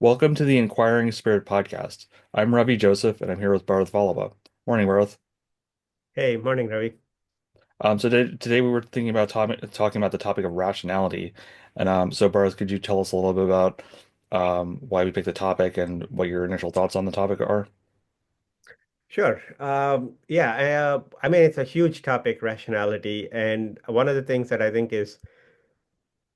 Welcome to the Inquiring Spirit podcast. I'm Ravi Joseph, and I'm here with Bharath Vallabha. Morning, Bharath. Hey, morning, Ravi. Today we were thinking about talking about the topic of rationality, and so Bharath, could you tell us a little bit about why we picked the topic and what your initial thoughts on the topic are? Sure. I mean, it's a huge topic, rationality. And one of the things that I think is,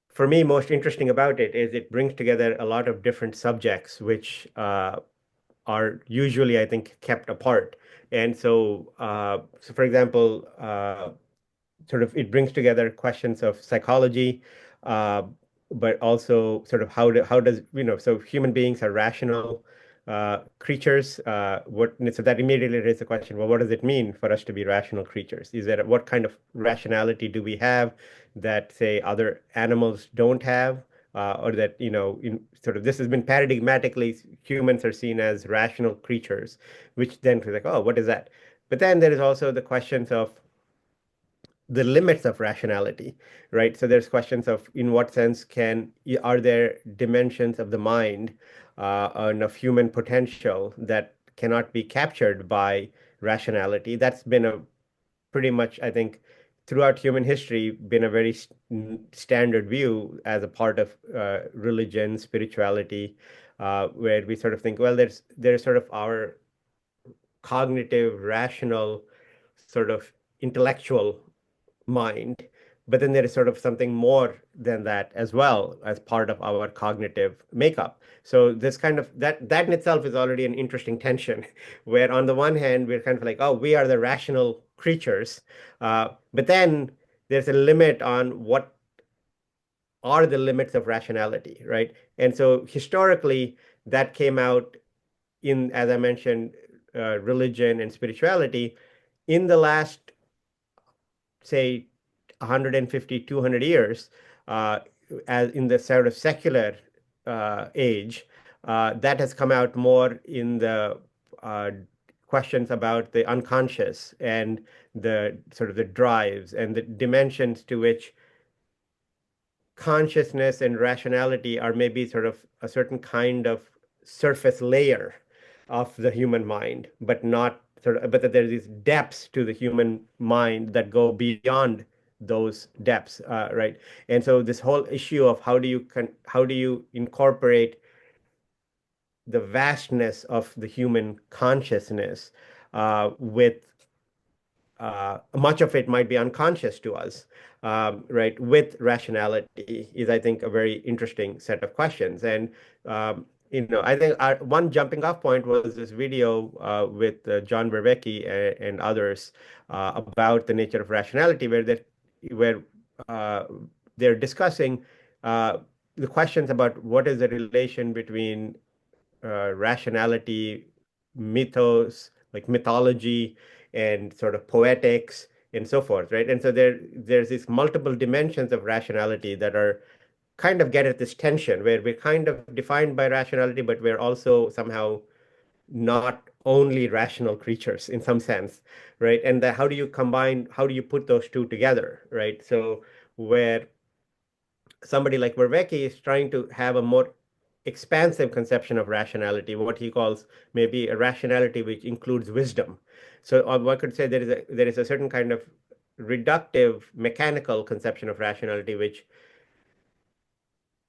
for me, most interesting about it is it brings together a lot of different subjects, which are usually, I think, kept apart. And so for example, sort of it brings together questions of psychology, uh, but also sort of how does so human beings are rational creatures. So that immediately raises the question, well, what does it mean for us to be rational creatures? Is there what kind of rationality do we have that say other animals don't have? Or that, in sort of this has been paradigmatically humans are seen as rational creatures, which then we're like, oh, what is that? But then there is also the questions of the limits of rationality, right? So there's questions of in what sense are there dimensions of the mind and of human potential that cannot be captured by rationality? That's been a pretty much, I think, throughout human history, been a very standard view as a part of religion, spirituality, where we sort of think, well, there's sort of our cognitive, rational, sort of intellectual mind. But then there is sort of something more than that as well as part of our cognitive makeup. So this kind of that in itself is already an interesting tension, where on the one hand we're kind of like, oh, we are the rational creatures, but then there's a limit on what are the limits of rationality, right? And so historically, that came out in, as I mentioned, religion and spirituality in the last, say, 150, 200 years, uh, as in the sort of secular age, that has come out more in the uh, questions about the unconscious and the sort of the drives and the dimensions to which consciousness and rationality are maybe sort of a certain kind of surface layer of the human mind, but not but that there's these depths to the human mind that go beyond those depths, right? And so this whole issue of how do you incorporate the vastness of the human consciousness with much of it might be unconscious to us, right? With rationality is, I think, a very interesting set of questions. And I think one jumping off point was this video with John Vervaeke and others about the nature of rationality, where uh, they're discussing uh, the questions about what is the relation between rationality, mythos, like mythology, and sort of poetics and so forth, right? And so there's these multiple dimensions of rationality that are kind of get at this tension where we're kind of defined by rationality, but we're also somehow not only rational creatures in some sense, right? And how do you put those two together, right? So where somebody like Verveke is trying to have a more expansive conception of rationality, what he calls maybe a rationality which includes wisdom. So one could say there is a certain kind of reductive, mechanical conception of rationality which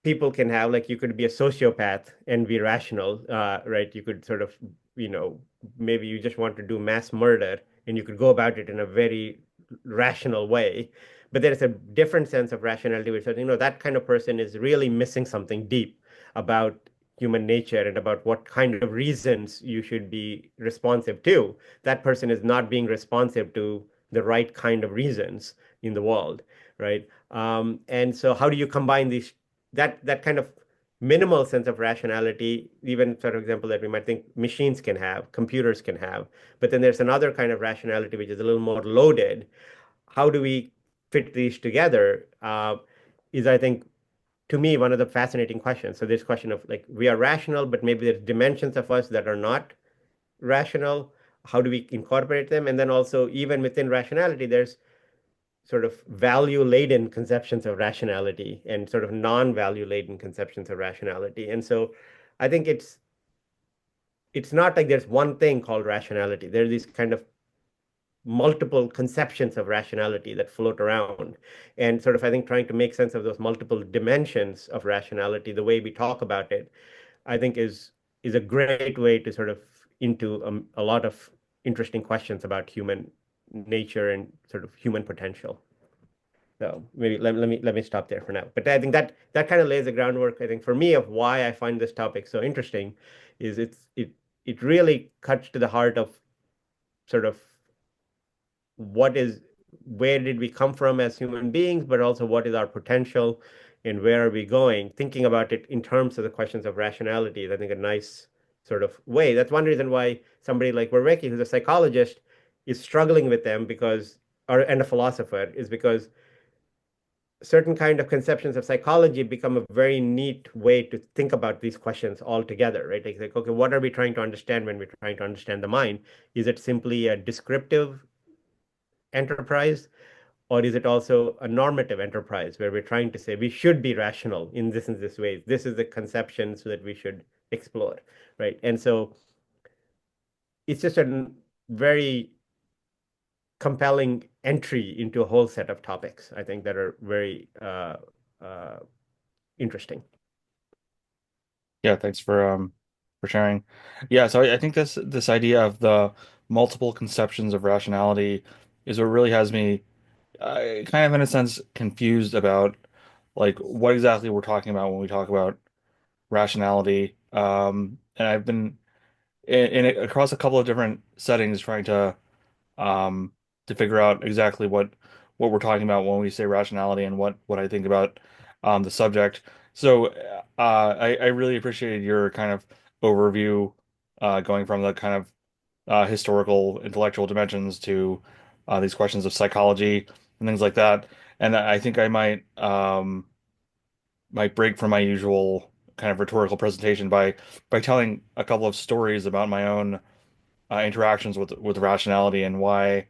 people can have. Like you could be a sociopath and be rational, right? You could sort of, you know, maybe you just want to do mass murder and you could go about it in a very rational way. But there is a different sense of rationality which says, that kind of person is really missing something deep about human nature and about what kind of reasons you should be responsive to. That person is not being responsive to the right kind of reasons in the world, right? And so how do you combine that kind of minimal sense of rationality, even for example, that we might think machines can have, computers can have, but then there's another kind of rationality which is a little more loaded. How do we fit these together? Is I think to me one of the fascinating questions. So this question of like we are rational, but maybe there's dimensions of us that are not rational. How do we incorporate them? And then also even within rationality, there's sort of value laden conceptions of rationality and sort of non-value laden conceptions of rationality. And so I think it's not like there's one thing called rationality. There are these kind of multiple conceptions of rationality that float around. And sort of, I think, trying to make sense of those multiple dimensions of rationality, the way we talk about it, I think is a great way to sort of into a lot of interesting questions about human nature and sort of human potential. So maybe let me stop there for now. But I think that kind of lays the groundwork, I think, for me of why I find this topic so interesting, is it really cuts to the heart of sort of what is where did we come from as human beings, but also what is our potential and where are we going? Thinking about it in terms of the questions of rationality is, I think, a nice sort of way. That's one reason why somebody like Verweke, who's a psychologist, is struggling with them because, or and a philosopher, is because certain kind of conceptions of psychology become a very neat way to think about these questions altogether, right? Like, okay, what are we trying to understand when we're trying to understand the mind? Is it simply a descriptive enterprise, or is it also a normative enterprise where we're trying to say we should be rational in this and this way? This is the conception so that we should explore, right? And so it's just a very compelling entry into a whole set of topics, I think, that are very uh, interesting. Yeah, thanks for sharing. Yeah, so I think this idea of the multiple conceptions of rationality is what really has me kind of in a sense confused about like what exactly we're talking about when we talk about rationality. And I've been across a couple of different settings trying um, to figure out exactly what we're talking about when we say rationality and what I think about the subject. So I really appreciated your kind of overview going from the kind of historical intellectual dimensions to these questions of psychology and things like that. And I think I might break from my usual kind of rhetorical presentation by telling a couple of stories about my own interactions with rationality and why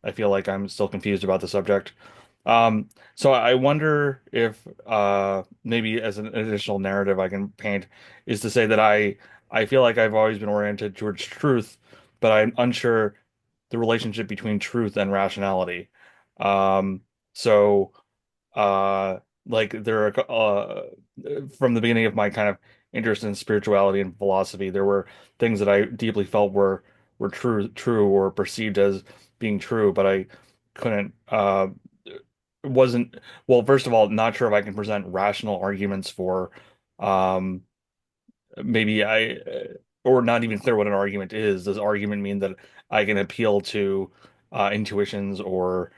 I feel like I'm still confused about the subject. So I wonder if maybe as an additional narrative I can paint is to say that I feel like I've always been oriented towards truth, but I'm unsure the relationship between truth and rationality. Um, so uh like there are from the beginning of my kind of interest in spirituality and philosophy, there were things that I deeply felt were true or perceived as being true, but I couldn't wasn't well, first of all, not sure if I can present rational arguments for um maybe I or not even clear what an argument is. Does argument mean that I can appeal to intuitions or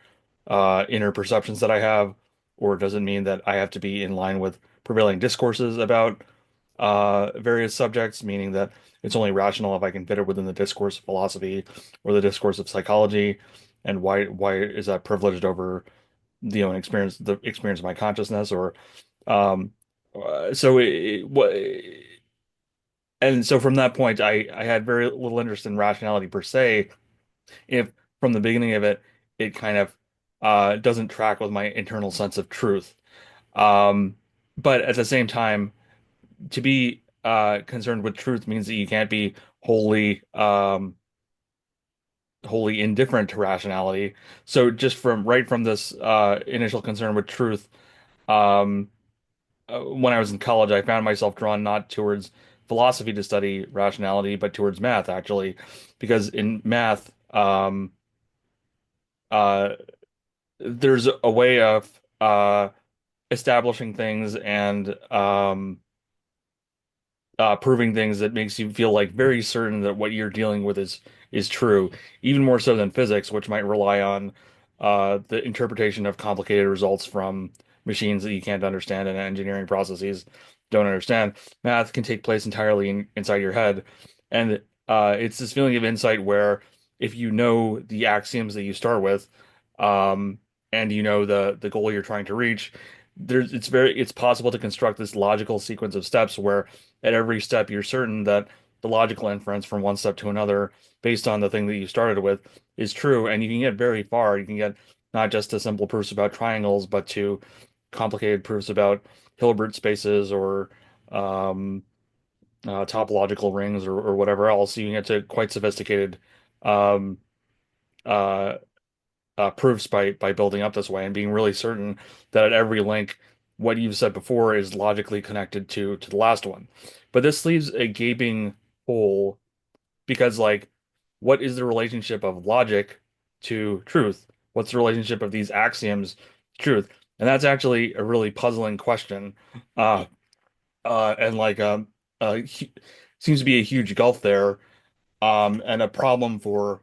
inner perceptions that I have, or does it mean that I have to be in line with prevailing discourses about various subjects, meaning that it's only rational if I can fit it within the discourse of philosophy or the discourse of psychology, and why is that privileged over the experience of my consciousness, or um, so what? And so from that point, I had very little interest in rationality per se. If from the beginning of it, it kind of doesn't track with my internal sense of truth. Um, but at the same time, to be concerned with truth means that you can't be wholly wholly indifferent to rationality. So just from right from this initial concern with truth, um, when I was in college, I found myself drawn not towards philosophy to study rationality, but towards math actually, because in math, uh, there's a way of establishing things and proving things that makes you feel like very certain that what you're dealing with is true, even more so than physics, which might rely on the interpretation of complicated results from machines that you can't understand and engineering processes don't understand. Math can take place entirely inside your head, and it's this feeling of insight where if you know the axioms that you start with, um, and you know the goal you're trying to reach, it's possible to construct this logical sequence of steps where at every step you're certain that the logical inference from one step to another based on the thing that you started with is true, and you can get very far. You can get not just to simple proofs about triangles but to complicated proofs about Hilbert spaces or um topological rings or whatever else. You can get to quite sophisticated um, uh, proofs by building up this way and being really certain that at every link, what you've said before is logically connected to the last one. But this leaves a gaping hole because, like, what is the relationship of logic to truth? What's the relationship of these axioms to truth? And that's actually a really puzzling question. Uh, and like hu seems to be a huge gulf there, and a problem for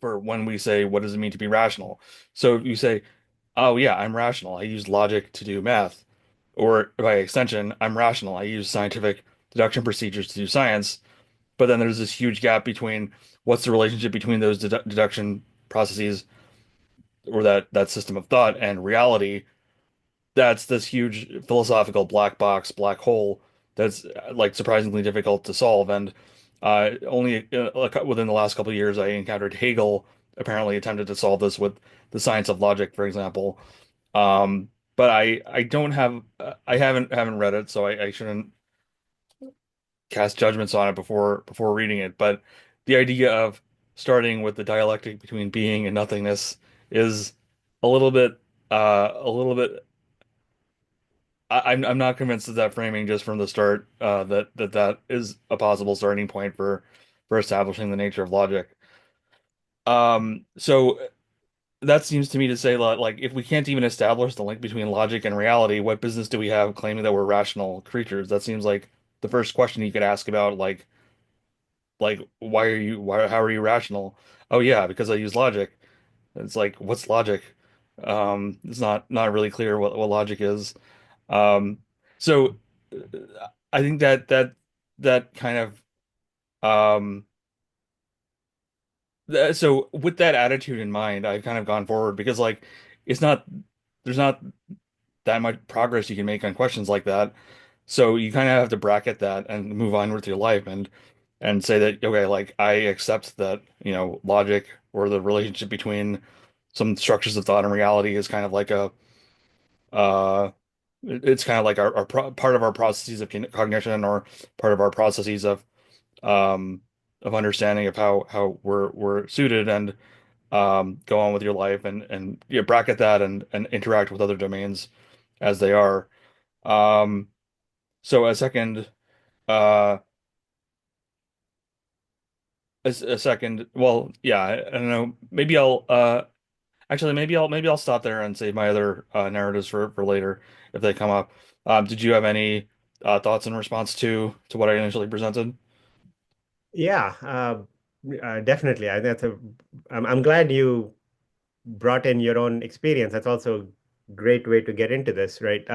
when we say what does it mean to be rational. So you say, oh yeah, I'm rational. I use logic to do math, or by extension, I'm rational. I use scientific deduction procedures to do science. But then there's this huge gap between what's the relationship between those deduction processes or that system of thought and reality. That's this huge philosophical black box, black hole that's like surprisingly difficult to solve. And only like, within the last couple of years, I encountered Hegel apparently attempted to solve this with the science of logic, for example. But I don't have I haven't read it, so I shouldn't cast judgments on it before reading it. But the idea of starting with the dialectic between being and nothingness is a little bit I'm not convinced of that framing just from the start that is a possible starting point for establishing the nature of logic. So that seems to me to say like if we can't even establish the link between logic and reality, what business do we have claiming that we're rational creatures? That seems like the first question you could ask about like why how are you rational? Oh yeah, because I use logic. It's like what's logic? It's not really clear what logic is. Um, so I think that kind of so with that attitude in mind, I've kind of gone forward because like it's not there's not that much progress you can make on questions like that. So you kind of have to bracket that and move on with your life and say that okay, like I accept that, logic or the relationship between some structures of thought and reality is kind of like a uh it's kind of like our part of our processes of cognition or part of our processes um of understanding of how we're suited and go on with your life and yeah, bracket that and interact with other domains as they are. Um so uh a second well yeah I don't know maybe I'll actually maybe I'll stop there and save my other narratives for later if they come up. Did you have any thoughts in response to what I initially presented? Yeah, definitely. I'm glad you brought in your own experience. That's also a great way to get into this, right?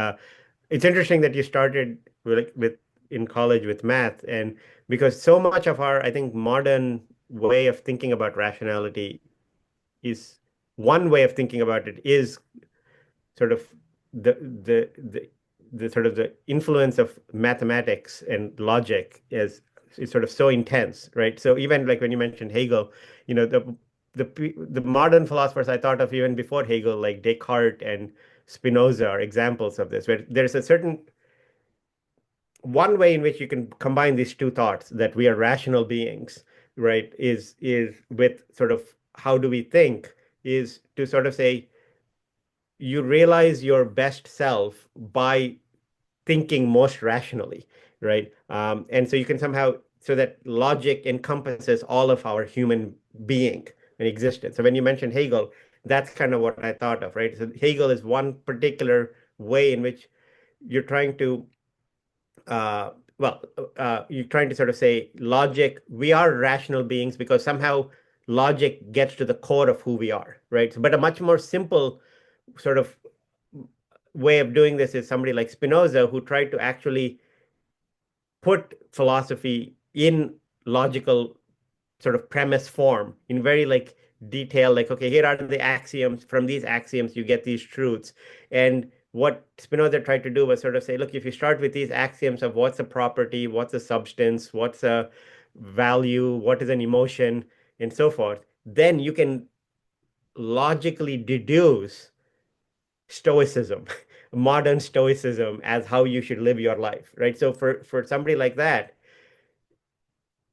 It's interesting that you started with in college with math, and because so much of our, I think, modern way of thinking about rationality is one way of thinking about it is sort of the the the the sort of the influence of mathematics and logic is sort of so intense, right? So even like when you mentioned Hegel, the modern philosophers I thought of even before Hegel, like Descartes and Spinoza, are examples of this, where there's a certain one way in which you can combine these two thoughts that we are rational beings, right? Is with sort of how do we think, is to sort of say you realize your best self by thinking most rationally, right? And so you can somehow, so that logic encompasses all of our human being and existence. So when you mentioned Hegel, that's kind of what I thought of, right? So Hegel is one particular way in which you're trying to, uh, well, you're trying to sort of say logic, we are rational beings because somehow logic gets to the core of who we are, right? But a much more simple sort of way of doing this is somebody like Spinoza, who tried to actually put philosophy in logical sort of premise form in very like detail, like, okay, here are the axioms. From these axioms, you get these truths. And what Spinoza tried to do was sort of say, look, if you start with these axioms of what's a property, what's a substance, what's a value, what is an emotion, and so forth, then you can logically deduce stoicism modern stoicism as how you should live your life, right? So for somebody like that,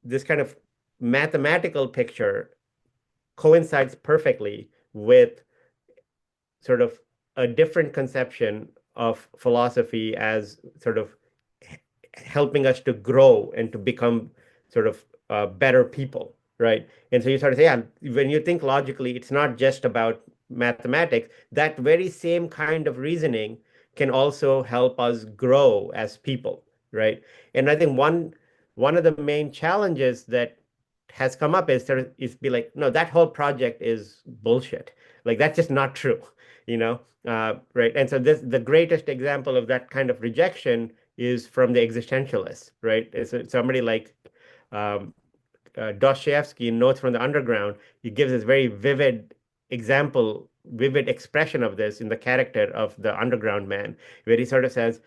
this kind of mathematical picture coincides perfectly with sort of a different conception of philosophy as sort of helping us to grow and to become sort of better people, right? And so you sort of say, yeah, when you think logically, it's not just about mathematics. That very same kind of reasoning can also help us grow as people, right? And I think one of the main challenges that has come up is sort of is be like, no, that whole project is bullshit. Like that's just not true, you know? Right. And so this the greatest example of that kind of rejection is from the existentialists, right? It's somebody like um, Dostoevsky in Notes from the Underground. He gives this very vivid example, vivid expression of this in the character of the underground man, where he sort of says,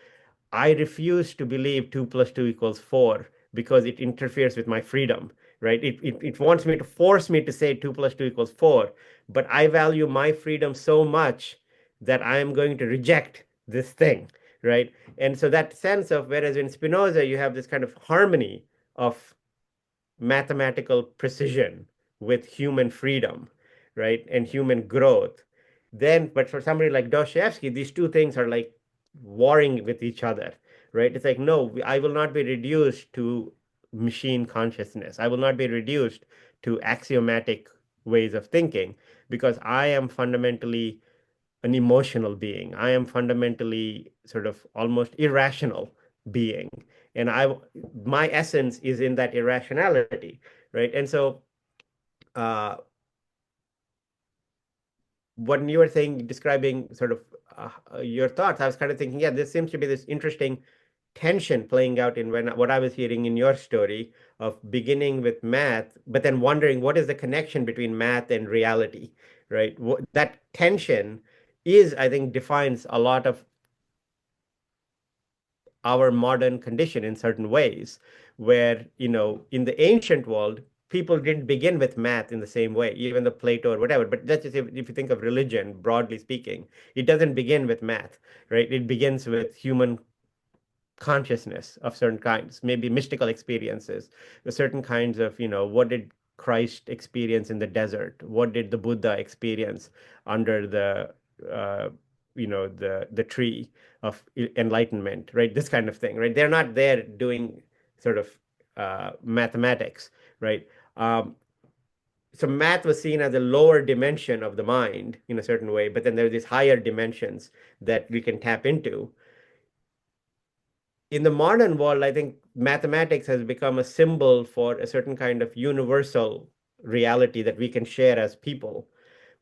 I refuse to believe 2 plus 2 equals 4 because it interferes with my freedom, right? It wants me to force me to say 2 plus 2 equals 4, but I value my freedom so much that I am going to reject this thing, right? And so that sense of, whereas in Spinoza, you have this kind of harmony of mathematical precision with human freedom, right? And human growth. Then, but for somebody like Dostoevsky, these two things are like warring with each other, right? It's like, no, I will not be reduced to machine consciousness. I will not be reduced to axiomatic ways of thinking because I am fundamentally an emotional being. I am fundamentally sort of almost irrational being. And my essence is in that irrationality, right? And so, uh, when you were saying, describing sort of your thoughts, I was kind of thinking, yeah, this seems to be this interesting tension playing out in what I was hearing in your story of beginning with math, but then wondering what is the connection between math and reality, right? That tension is, I think, defines a lot of our modern condition in certain ways, where, in the ancient world, people didn't begin with math in the same way, even the Plato or whatever. But that's just if you think of religion, broadly speaking, it doesn't begin with math, right? It begins with human consciousness of certain kinds, maybe mystical experiences, the certain kinds of, what did Christ experience in the desert? What did the Buddha experience under uh, the tree of enlightenment, right? This kind of thing, right? They're not there doing sort of mathematics, right? So math was seen as a lower dimension of the mind in a certain way, but then there are these higher dimensions that we can tap into. In the modern world, I think mathematics has become a symbol for a certain kind of universal reality that we can share as people,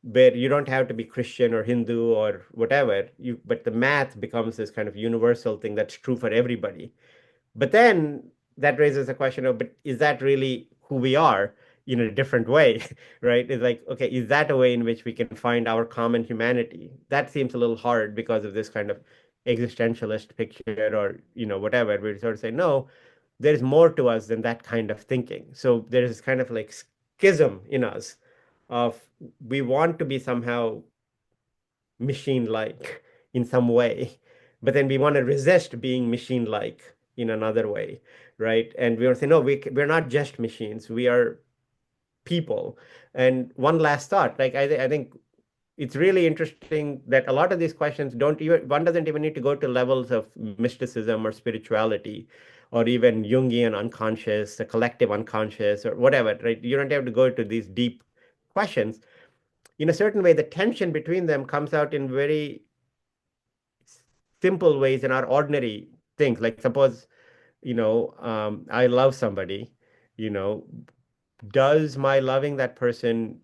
where you don't have to be Christian or Hindu or whatever, but the math becomes this kind of universal thing that's true for everybody. But then that raises the question of, but is that really who we are in a different way, right? It's like, okay, is that a way in which we can find our common humanity? That seems a little hard because of this kind of existentialist picture or, whatever. We sort of say, no, there's more to us than that kind of thinking. So there's this kind of like schism in us of we want to be somehow machine-like in some way, but then we want to resist being machine-like in another way, right? And we want to say, no, we're not just machines. We are people. And one last thought, like I think it's really interesting that a lot of these questions don't even one doesn't even need to go to levels of mysticism or spirituality or even Jungian unconscious, the collective unconscious or whatever, right? You don't have to go to these deep questions. In a certain way, the tension between them comes out in very simple ways in our ordinary things. Like suppose, I love somebody, you know, does my loving that person,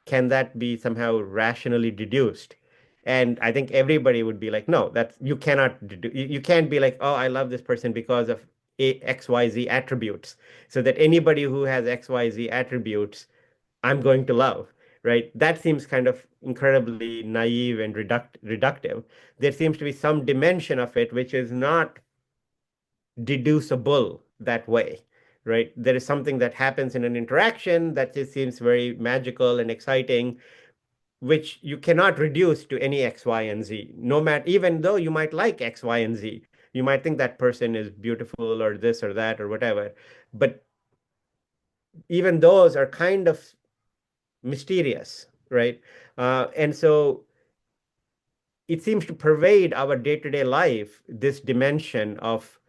can that be somehow rationally deduced? And I think everybody would be like, no, that's you cannot you can't be like, oh, I love this person because of XYZ attributes. So that anybody who has XYZ attributes, I'm going to love, right? That seems kind of incredibly naive and reductive. There seems to be some dimension of it which is not deducible that way, right? There is something that happens in an interaction that just seems very magical and exciting, which you cannot reduce to any X, Y, and Z. No matter, even though you might like X, Y, and Z, you might think that person is beautiful or this or that or whatever. But even those are kind of mysterious, right? And so it seems to pervade our day-to-day life, this dimension of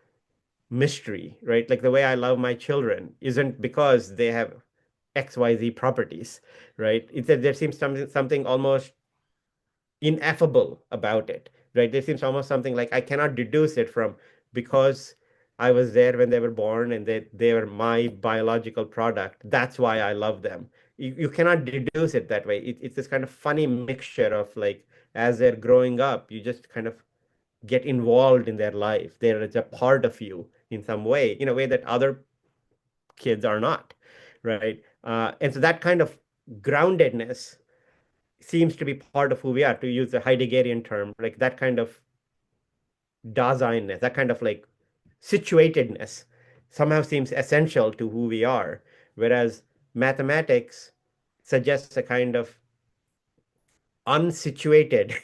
mystery, right? Like the way I love my children isn't because they have XYZ properties, right? It's that there seems something almost ineffable about it, right? There seems almost something like I cannot deduce it from because I was there when they were born and they were my biological product. That's why I love them. You cannot deduce it that way. It's this kind of funny mixture of like as they're growing up, you just kind of get involved in their life. They're a part of you in some way, in a way that other kids are not, right? And so that kind of groundedness seems to be part of who we are, to use the Heideggerian term, like that kind of Daseinness, that kind of like situatedness somehow seems essential to who we are. Whereas mathematics suggests a kind of unsituatedness,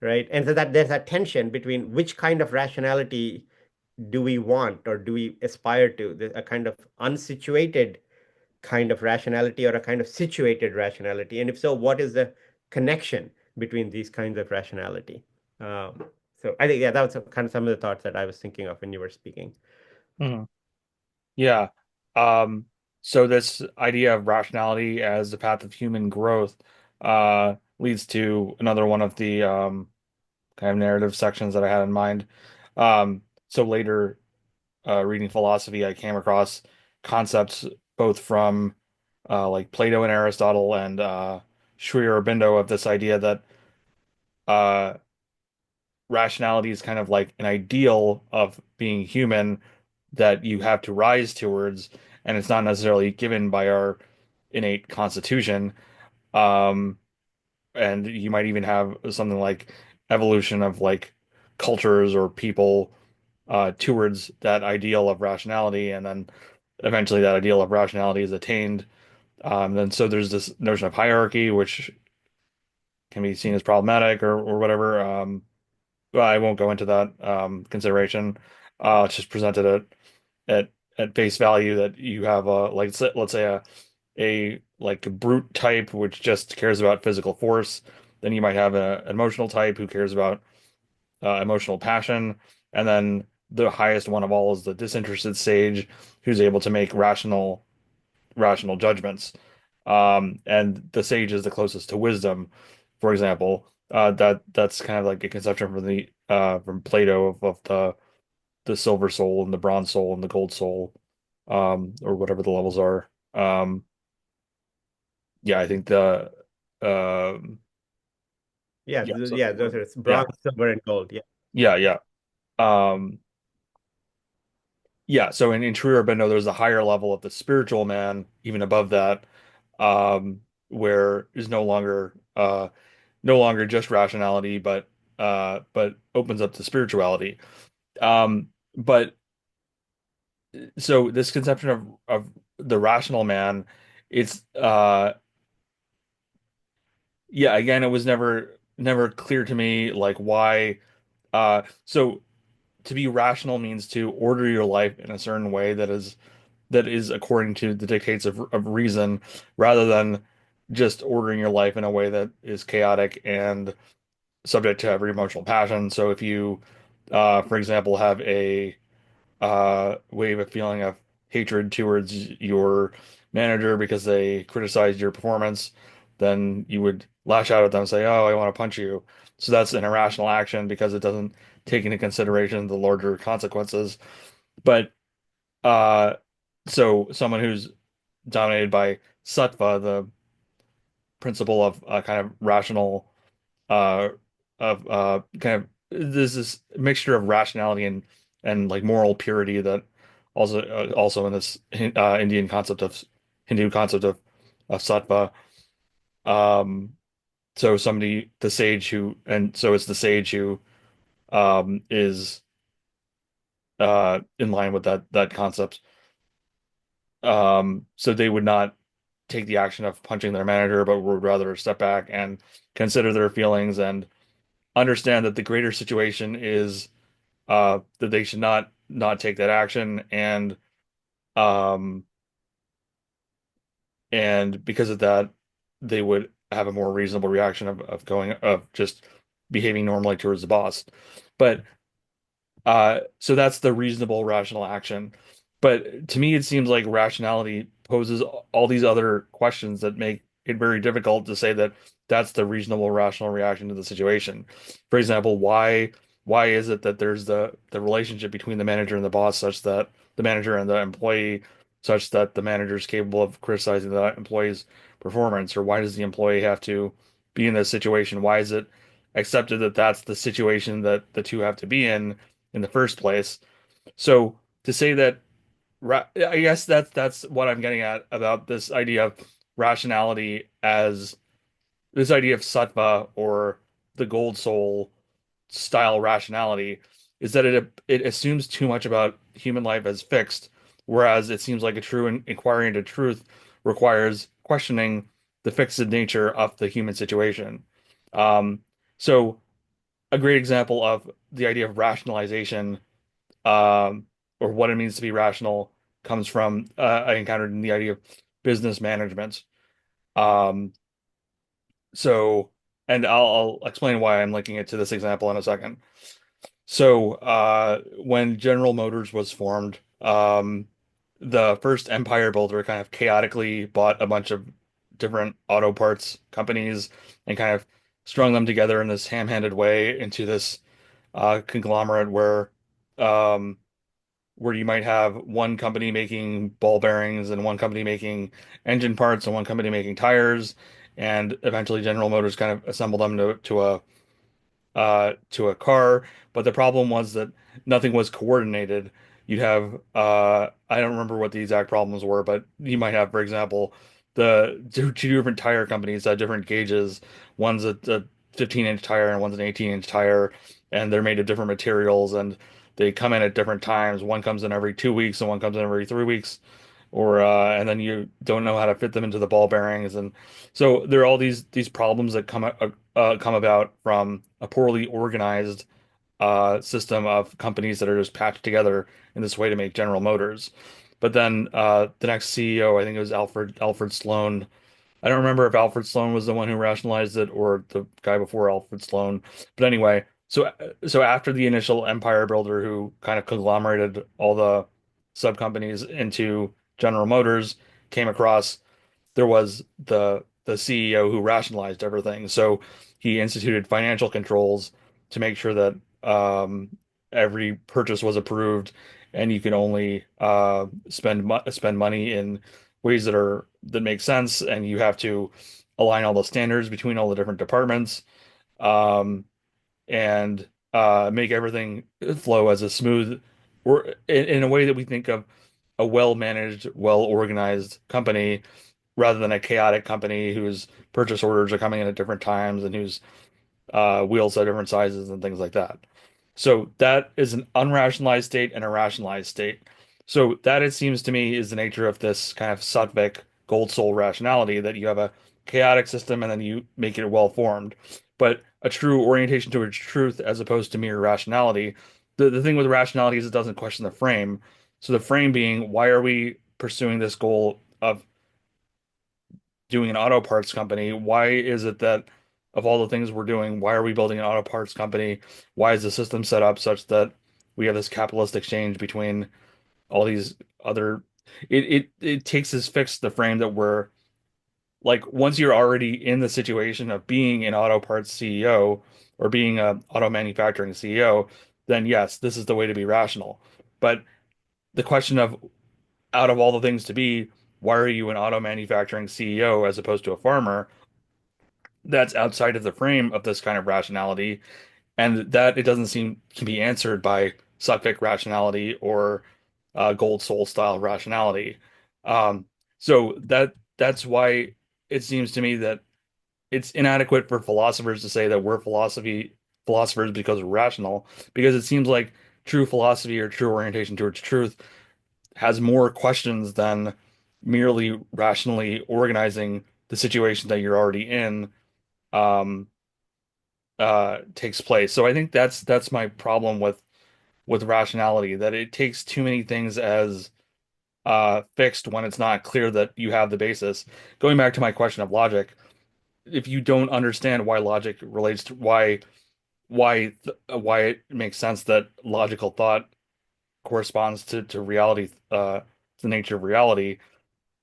right? And so that there's a tension between which kind of rationality do we want or do we aspire to? A kind of unsituated kind of rationality or a kind of situated rationality? And if so, what is the connection between these kinds of rationality? So I think, yeah, that was kind of some of the thoughts that I was thinking of when you were speaking. Mhm. Yeah. Um, so this idea of rationality as the path of human growth leads to another one of the kind of narrative sections that I had in mind. So later, reading philosophy, I came across concepts both from like Plato and Aristotle and Sri Aurobindo of this idea that uh, rationality is kind of like an ideal of being human that you have to rise towards, and it's not necessarily given by our innate constitution. Um, and you might even have something like evolution of like cultures or people towards that ideal of rationality, and then eventually that ideal of rationality is attained. Then so there's this notion of hierarchy, which can be seen as problematic or whatever. Well, I won't go into that consideration. It's just presented at at face value that you have like let's say a like a brute type which just cares about physical force. Then you might have an emotional type who cares about emotional passion, and then the highest one of all is the disinterested sage who's able to make rational judgments. And the sage is the closest to wisdom, for example. That's kind of like a conception from the from Plato of the silver soul and the bronze soul and the gold soul, or whatever the levels are. Yeah, I think the um, Yeah, yeah, so yeah, those are yeah, bronze, silver, and gold. Yeah, yeah, yeah. Um, yeah, so in True Aurobindo, there's a higher level of the spiritual man, even above that, where is no longer just rationality, but opens up to spirituality. But so this conception of the rational man, it's yeah, again, it was never clear to me like why so to be rational means to order your life in a certain way that is according to the dictates of reason rather than just ordering your life in a way that is chaotic and subject to every emotional passion. So if you for example have a wave a feeling of hatred towards your manager because they criticized your performance, then you would lash out at them and say, "Oh, I want to punch you." So that's an irrational action because it doesn't take into consideration the larger consequences. But so someone who's dominated by sattva, the principle of kind of rational uh of kind of there's this mixture of rationality and like moral purity that also in this Indian concept of Hindu concept of sattva. Um, so somebody the sage who and so it's the sage who is in line with that concept. So they would not. take the action of punching their manager, but would rather step back and consider their feelings and understand that the greater situation is that they should not take that action um and because of that they would have a more reasonable reaction of just behaving normally towards the boss. But so that's the reasonable rational action. But to me, it seems like rationality poses all these other questions that make it very difficult to say that that's the reasonable rational reaction to the situation. For example, why is it that there's the relationship between the manager and the boss such that the manager and the employee such that the manager is capable of criticizing the employee's performance, or why does the employee have to be in this situation? Why is it accepted that that's the situation that the two have to be in the first place? So to say that, I guess that's what I'm getting at about this idea of rationality as this idea of sattva or the gold soul style rationality is that it assumes too much about human life as fixed, whereas it seems like a true inquiry into truth requires questioning the fixed nature of the human situation. Um, so a great example of the idea of rationalization, um, or what it means to be rational comes from I encountered in the idea of business management. Um, so, and I'll explain why I'm linking it to this example in a second. So, when General Motors was formed, the first empire builder kind of chaotically bought a bunch of different auto parts companies and kind of strung them together in this ham-handed way into this conglomerate um, where you might have one company making ball bearings and one company making engine parts and one company making tires, and eventually General Motors kind of assembled them to a car. But the problem was that nothing was coordinated. You'd have I don't remember what the exact problems were, but you might have, for example, the two different tire companies had different gauges. One's a 15-inch tire and one's an 18-inch tire, and they're made of different materials and they come in at different times. One comes in every 2 weeks and one comes in every 3 weeks, or and then you don't know how to fit them into the ball bearings, and so there are all these problems that come about from a poorly organized system of companies that are just patched together in this way to make General Motors. But then the next CEO, I think it was Alfred Sloan. I don't remember if Alfred Sloan was the one who rationalized it or the guy before Alfred Sloan. But anyway, so after the initial empire builder who kind of conglomerated all the sub companies into General Motors came across, there was the CEO who rationalized everything. So he instituted financial controls to make sure that every purchase was approved, and you can only spend money in ways that make sense, and you have to align all the standards between all the different departments, um, and make everything flow as a smooth or in a way that we think of a well-managed, well-organized company rather than a chaotic company whose purchase orders are coming in at different times and whose wheels are different sizes and things like that. So that is an unrationalized state and a rationalized state. So that, it seems to me, is the nature of this kind of sattvic gold soul rationality, that you have a chaotic system and then you make it well formed. But a true orientation towards truth as opposed to mere rationality. The thing with rationality is it doesn't question the frame. So the frame being, why are we pursuing this goal of doing an auto parts company? Why is it that of all the things we're doing, why are we building an auto parts company? Why is the system set up such that we have this capitalist exchange between all these other it takes us fix the frame that we're like, once you're already in the situation of being an auto parts CEO or being a auto manufacturing CEO, then yes, this is the way to be rational. But the question of, out of all the things to be, why are you an auto manufacturing CEO as opposed to a farmer? That's outside of the frame of this kind of rationality, and that it doesn't seem can be answered by Suffolk rationality or Gold Soul style rationality. Um, so that's why it seems to me that it's inadequate for philosophers to say that we're philosophers because we're rational, because it seems like true philosophy or true orientation towards truth has more questions than merely rationally organizing the situation that you're already in um, takes place. So I think that's my problem with rationality, that it takes too many things as fixed when it's not clear that you have the basis. Going back to my question of logic, if you don't understand why logic relates to why it makes sense that logical thought corresponds to reality, to the nature of reality,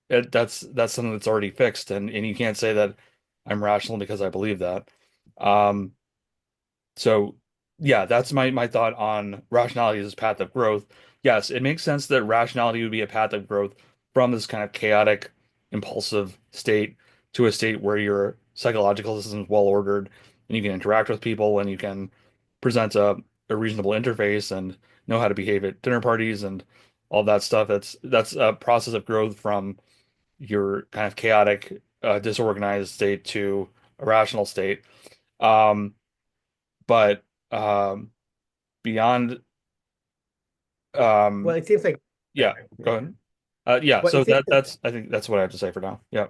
that's something that's already fixed, and you can't say that I'm rational because I believe that. Um, So, yeah, that's my thought on rationality as a path of growth. Yes, it makes sense that rationality would be a path of growth from this kind of chaotic, impulsive state to a state where your psychological system is well ordered and you can interact with people and you can present a reasonable interface and know how to behave at dinner parties and all that stuff. That's a process of growth from your kind of chaotic, disorganized state to a rational state. Um, but beyond Well, um it seems like yeah, go ahead. Yeah, well, so that's I think that's what I have to say for now. Yeah.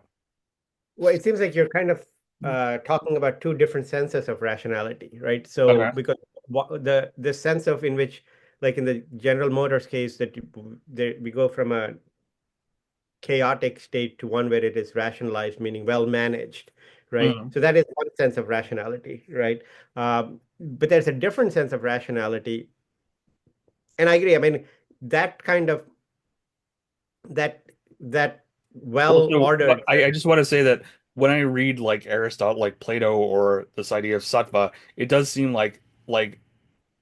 it seems like you're kind of talking about two different senses of rationality, right? So Okay. because the sense of in which, like in the General Motors case, that we go from a chaotic state to one where it is rationalized, meaning well managed, right? Mhm. So that is one sense of rationality, right? But there's a different sense of rationality, and I agree. I mean, that kind of that that Well, well so ordered. I just want to say that when I read like Aristotle, like Plato, or this idea of sattva, it does seem like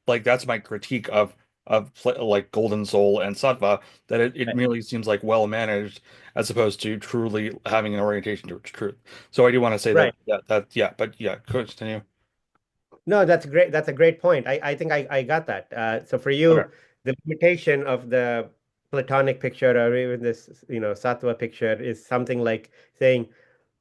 that's my critique of like Golden Soul and sattva, that it merely seems like well managed as opposed to truly having an orientation towards truth. So I do want to say that Right. yeah, but yeah, continue. No, that's great. That's a great point. I think I got that. So for Okay. you, the limitation of the Platonic picture or even this, Sattva picture is something like saying,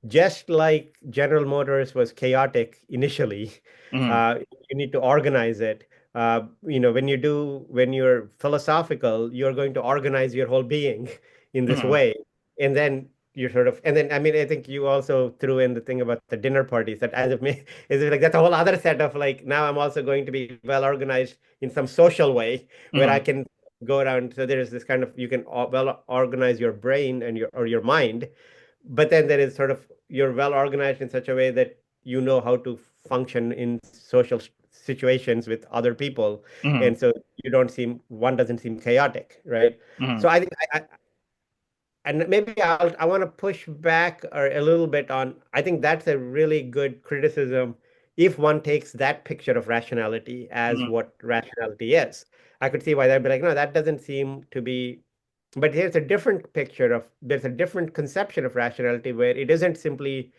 just like General Motors was chaotic initially, Hmm. you need to organize it. When you're philosophical, you're going to organize your whole being in this Hmm. way. And then and then, I mean, I think you also threw in the thing about the dinner parties that as if me, is it like that's a whole other set of like, now I'm also going to be well organized in some social way where I Hmm. can go around. So there is this kind of, you can well organize your brain and your mind, but then there is sort of, you're well organized in such a way that you know how to function in social situations with other people, Hmm. and so one doesn't seem chaotic, right? Hmm. So I think and maybe I want to push back a little bit on, I think that's a really good criticism if one takes that picture of rationality as Hmm. what rationality is. I could see why they'd be like, no, that doesn't seem to be. But there's a different conception of rationality where it isn't simply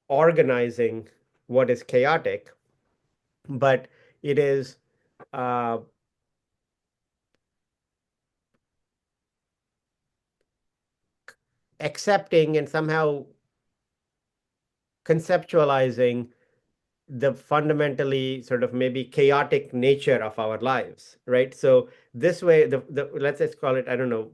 organizing what is chaotic, but it is uh, accepting and somehow conceptualizing the fundamentally sort of maybe chaotic nature of our lives, right? So this way, the let's just call it, I don't know,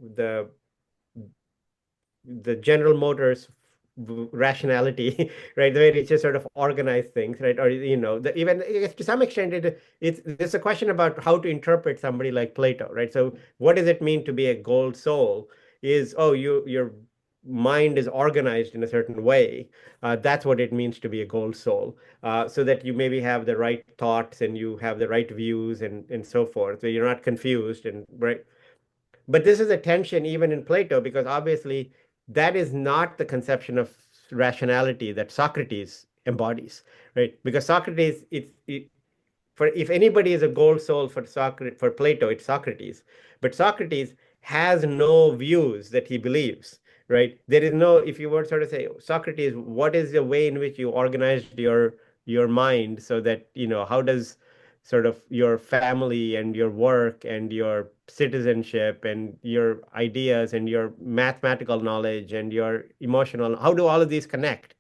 the General Motors rationality, right? The way it just sort of organize things, right? Or even if to some extent it's a question about how to interpret somebody like Plato, right? So what does it mean to be a gold soul? Is your mind is organized in a certain way. That's what it means to be a gold soul. So that you maybe have the right thoughts and you have the right views and so forth. So you're not confused and right. But this is a tension even in Plato, because obviously that is not the conception of rationality that Socrates embodies, right? Because Socrates, for if anybody is a gold soul for Plato, it's Socrates. But Socrates has no views that he believes, right? There is no, if you were to sort of say, Socrates, what is the way in which you organized your mind so that, how does sort of your family and your work and your citizenship and your ideas and your mathematical knowledge and your emotional, how do all of these connect,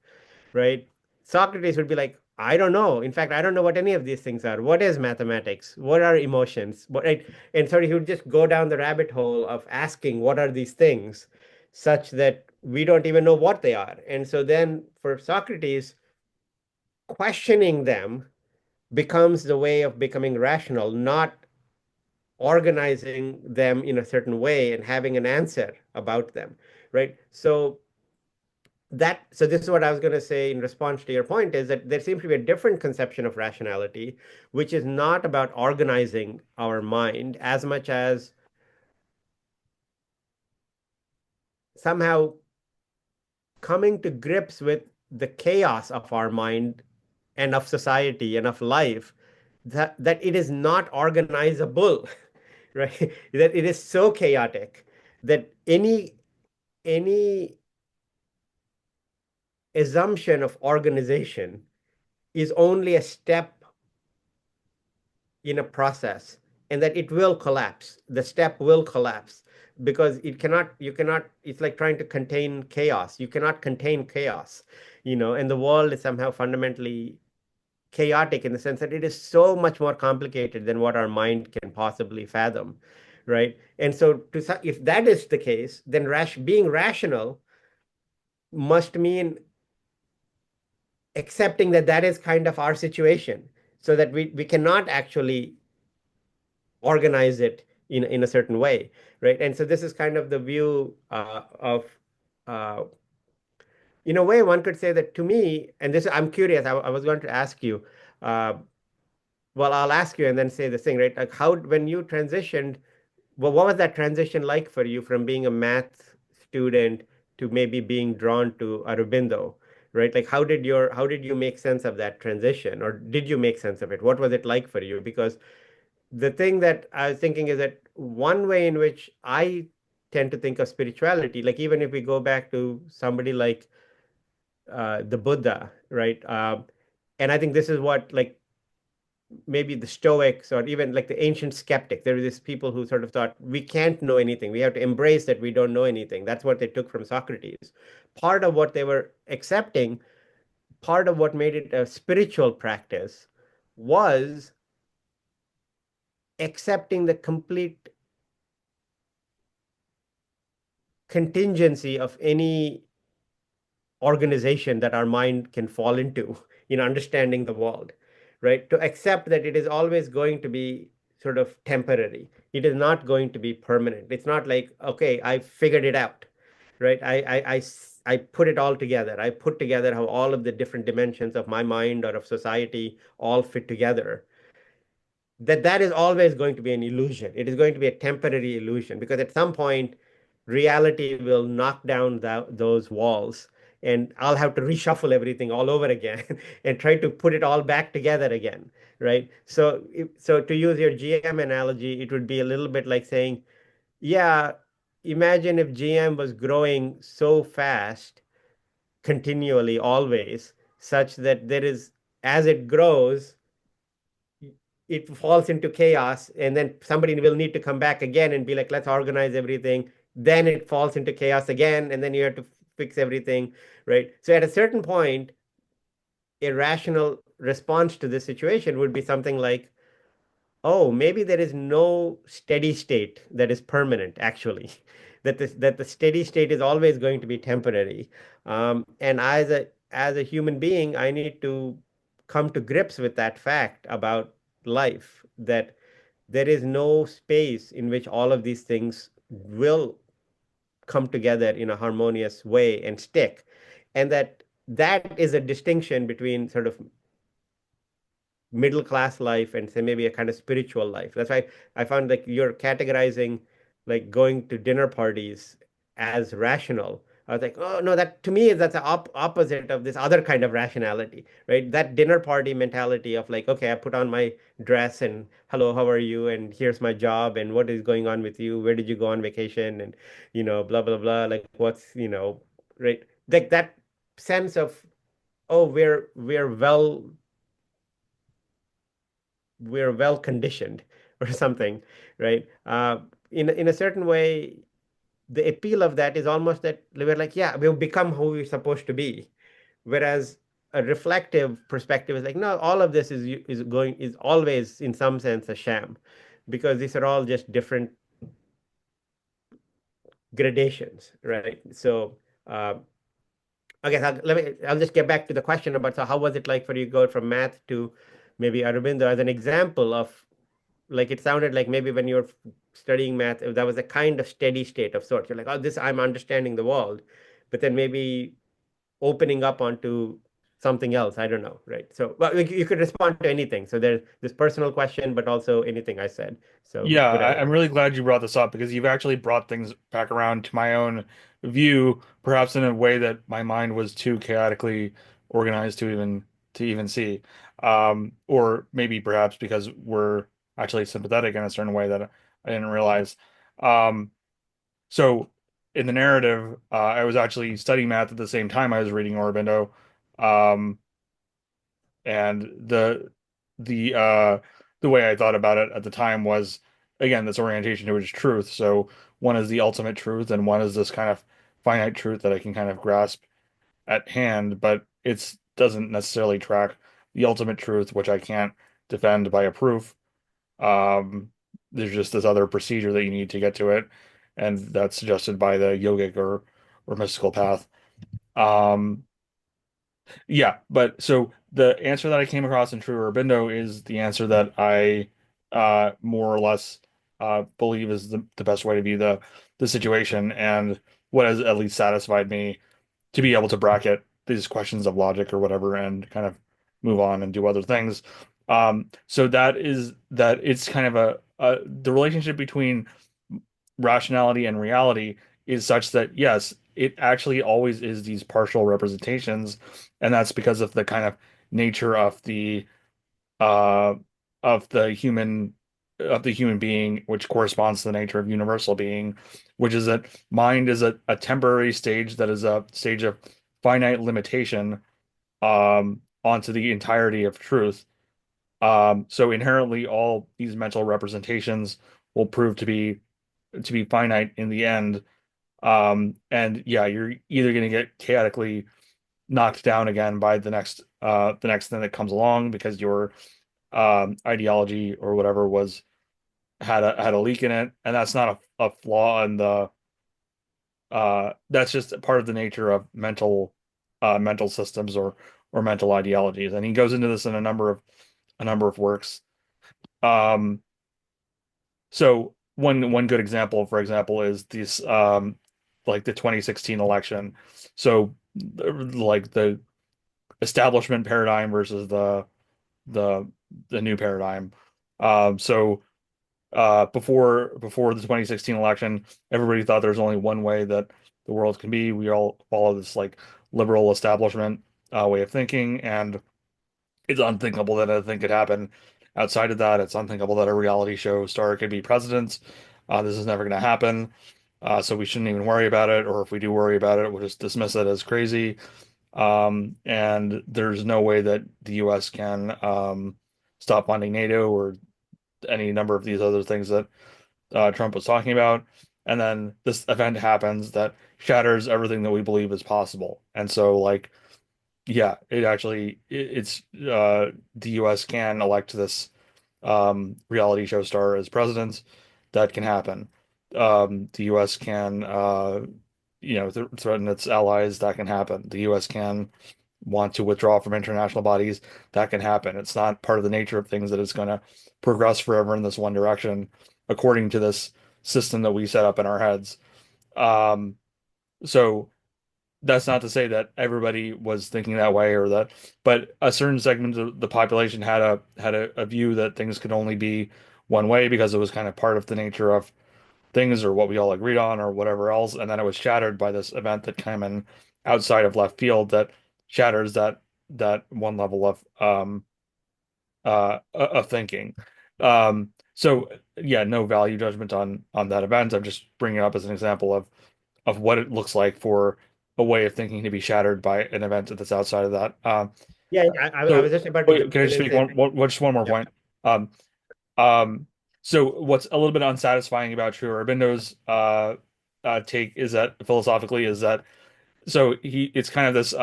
right? Socrates would be like, I don't know. In fact, I don't know what any of these things are. What is mathematics? What are emotions? Right? And so he would just go down the rabbit hole of asking, what are these things? such that we don't even know what they are. And so then for Socrates, questioning them becomes the way of becoming rational, not organizing them in a certain way and having an answer about them, right? So this is what I was going to say in response to your point, is that there seems to be a different conception of rationality, which is not about organizing our mind as much as somehow coming to grips with the chaos of our mind and of society and of life, that it is not organizable, right? That it is so chaotic that any assumption of organization is only a step in a process, and that it will collapse. The step will collapse because you cannot, it's like trying to contain chaos. You cannot contain chaos, and the world is somehow fundamentally chaotic in the sense that it is so much more complicated than what our mind can possibly fathom, right? And so if that is the case, then being rational must mean accepting that that is kind of our situation, so that we cannot actually organize it in a certain way, right? And so this is kind of the view of uh, in a way one could say that to me, and this I'm curious, I was going to ask you, uh, well, I'll ask you and then say the thing, right? Like how, when you transitioned, well, what was that transition like for you from being a math student to maybe being drawn to Aurobindo, right? Like how did you make sense of that transition, or did you make sense of it? What was it like for you? Because the thing that I was thinking is that one way in which I tend to think of spirituality, like even if we go back to somebody like the Buddha, right? And I think this is what, like, maybe the Stoics or even like the ancient skeptic, there were these people who sort of thought we can't know anything. We have to embrace that we don't know anything. That's what they took from Socrates. Part of what they were accepting, part of what made it a spiritual practice was accepting the complete contingency of any organization that our mind can fall into in understanding the world, right? To accept that it is always going to be sort of temporary. It is not going to be permanent. It's not like, okay, I figured it out, right? I put it all together. I put together how all of the different dimensions of my mind or of society all fit together, that is always going to be an illusion. It is going to be a temporary illusion because at some point reality will knock down those walls, and I'll have to reshuffle everything all over again and try to put it all back together again, right? So to use your GM analogy, it would be a little bit like saying, yeah, imagine if GM was growing so fast continually always, such that there is, as it grows, it falls into chaos, and then somebody will need to come back again and be like, let's organize everything. Then it falls into chaos again, and then you have to fix everything, right? So at a certain point, a rational response to this situation would be something like, oh, maybe there is no steady state that is permanent, actually. That the steady state is always going to be temporary. And as a human being, I need to come to grips with that fact about life, that there is no space in which all of these things will come together in a harmonious way and stick. And that is a distinction between sort of middle class life and say maybe a kind of spiritual life. That's why I found like you're categorizing like going to dinner parties as rational. I was like, oh no, that to me that's the opposite of this other kind of rationality, right? That dinner party mentality of like, okay, I put on my dress and hello, how are you? And here's my job and what is going on with you? Where did you go on vacation? And blah blah blah. Like what's right? Like that sense of, oh, we're well conditioned or something, right? In a certain way, the appeal of that is almost that we're like, yeah, we've become who we're supposed to be. Whereas a reflective perspective is like, no, all of this is always in some sense a sham, because these are all just different gradations, right? So okay, so I'll just get back to the question about, so how was it like for you to go from math to maybe Aurobindo as an example of, like, it sounded like maybe when you're studying math, that was a kind of steady state of sorts. You're like, oh, this, I'm understanding the world, but then maybe opening up onto something else. I don't know, right? So, well, like, you could respond to anything. So there's this personal question, but also anything I said. So Yeah, whatever. I'm really glad you brought this up because you've actually brought things back around to my own view, perhaps in a way that my mind was too chaotically organized to even see. Or maybe perhaps because we're actually sympathetic in a certain way that I didn't realize. Um, so in the narrative, I was actually studying math at the same time I was reading Aurobindo. Um, and the way I thought about it at the time was again this orientation towards truth. So one is the ultimate truth, and one is this kind of finite truth that I can kind of grasp at hand, but it doesn't necessarily track the ultimate truth, which I can't defend by a proof. Um, there's just this other procedure that you need to get to it, and that's suggested by the yogic or mystical path. Um, yeah, but so the answer that I came across in True Aurobindo is the answer that I more or less believe is the best way to view the situation and what has at least satisfied me to be able to bracket these questions of logic or whatever and kind of move on and do other things. So that is that it's kind of the relationship between rationality and reality is such that yes, it actually always is these partial representations, and that's because of the kind of nature uh of the human being, which corresponds to the nature of universal being, which is that mind is a temporary stage that is a stage of finite limitation onto the entirety of truth. So inherently all these mental representations will prove to be finite in the end. And yeah, you're either going to get chaotically knocked down again by the next thing that comes along because your ideology or whatever was had a leak in it, and that's not a flaw in the that's just part of the nature of mental systems or mental ideologies. And he goes into this in a number of works. Um, So one good example, for example, is this like the 2016 election. So like the establishment paradigm versus the the new paradigm. So before the 2016 election, everybody thought there's only one way that the world can be. We all follow this like liberal establishment way of thinking, and it's unthinkable that anything could happen outside of that. It's unthinkable that a reality show star could be president. This is never going to happen. So we shouldn't even worry about it. Or if we do worry about it, we'll just dismiss it as crazy. And there's no way that the US can stop funding NATO or any number of these other things that Trump was talking about. And then this event happens that shatters everything that we believe is possible. And so, like, yeah, it's the US can elect this reality show star as president. That can happen. The US can threaten its allies. That can happen. The US can want to withdraw from international bodies. That can happen. It's not part of the nature of things that it's going to progress forever in this one direction, according to this system that we set up in our heads. Um, so that's not to say that everybody was thinking that way or that, but a certain segment of the population had a view that things could only be one way because it was kind of part of the nature of things or what we all agreed on or whatever else, and then it was shattered by this event that came in outside of left field that shatters that one level of thinking. So yeah, no value judgment on that event. I'm just bringing it up as an example of what it looks like for a way of thinking to be shattered by an event that's outside of that. Yeah, I was So just about to wait, jump can I in just and make say, just one more yeah. point? Um, um, so what's a little bit unsatisfying about True Aurobindo's take is that philosophically is that so it's kind of this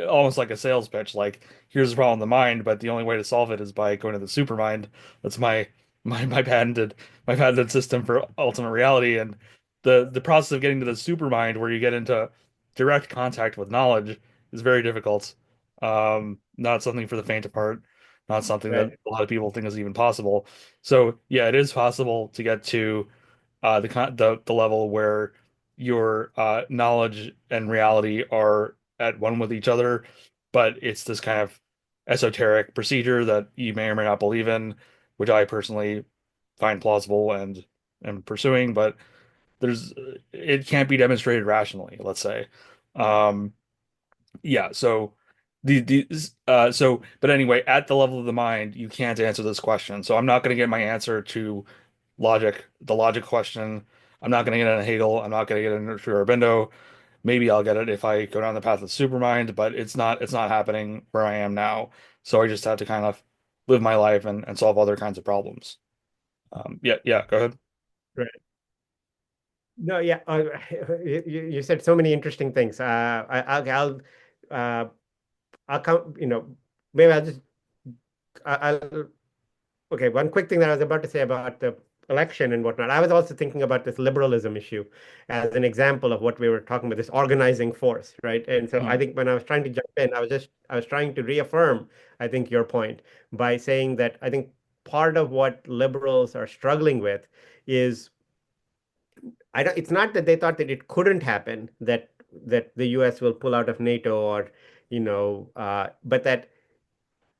almost like a sales pitch, like here's the problem in the mind, but the only way to solve it is by going to the supermind. That's my patented system for ultimate reality. And the process of getting to the supermind where you get into direct contact with knowledge is very difficult. Not something for the faint of heart, not something that Right. a lot of people think is even possible. So yeah, it is possible to get to the level where your knowledge and reality are at one with each other, but it's this kind of esoteric procedure that you may or may not believe in, which I personally find plausible and am pursuing, but there's it can't be demonstrated rationally, let's say. Um, yeah, so but anyway, at the level of the mind, you can't answer this question. So I'm not going to get my answer to the logic question. I'm not going to get it in Hegel. I'm not going to get it in Aurobindo. Maybe I'll get it if I go down the path of Supermind, but it's not happening where I am now. So I just have to kind of live my life and solve other kinds of problems. Yeah, yeah, go ahead. Right. No, yeah, you said so many interesting things. Uh, I'll come, maybe I'll okay, one quick thing that I was about to say about the election and whatnot. I was also thinking about this liberalism issue as an example of what we were talking about, this organizing force, right? And so I Mm, think when I was trying to jump in, I was trying to reaffirm, I think, your point by saying that I think part of what liberals are struggling with is I don't, it's not that they thought that it couldn't happen, that the US will pull out of NATO or, but that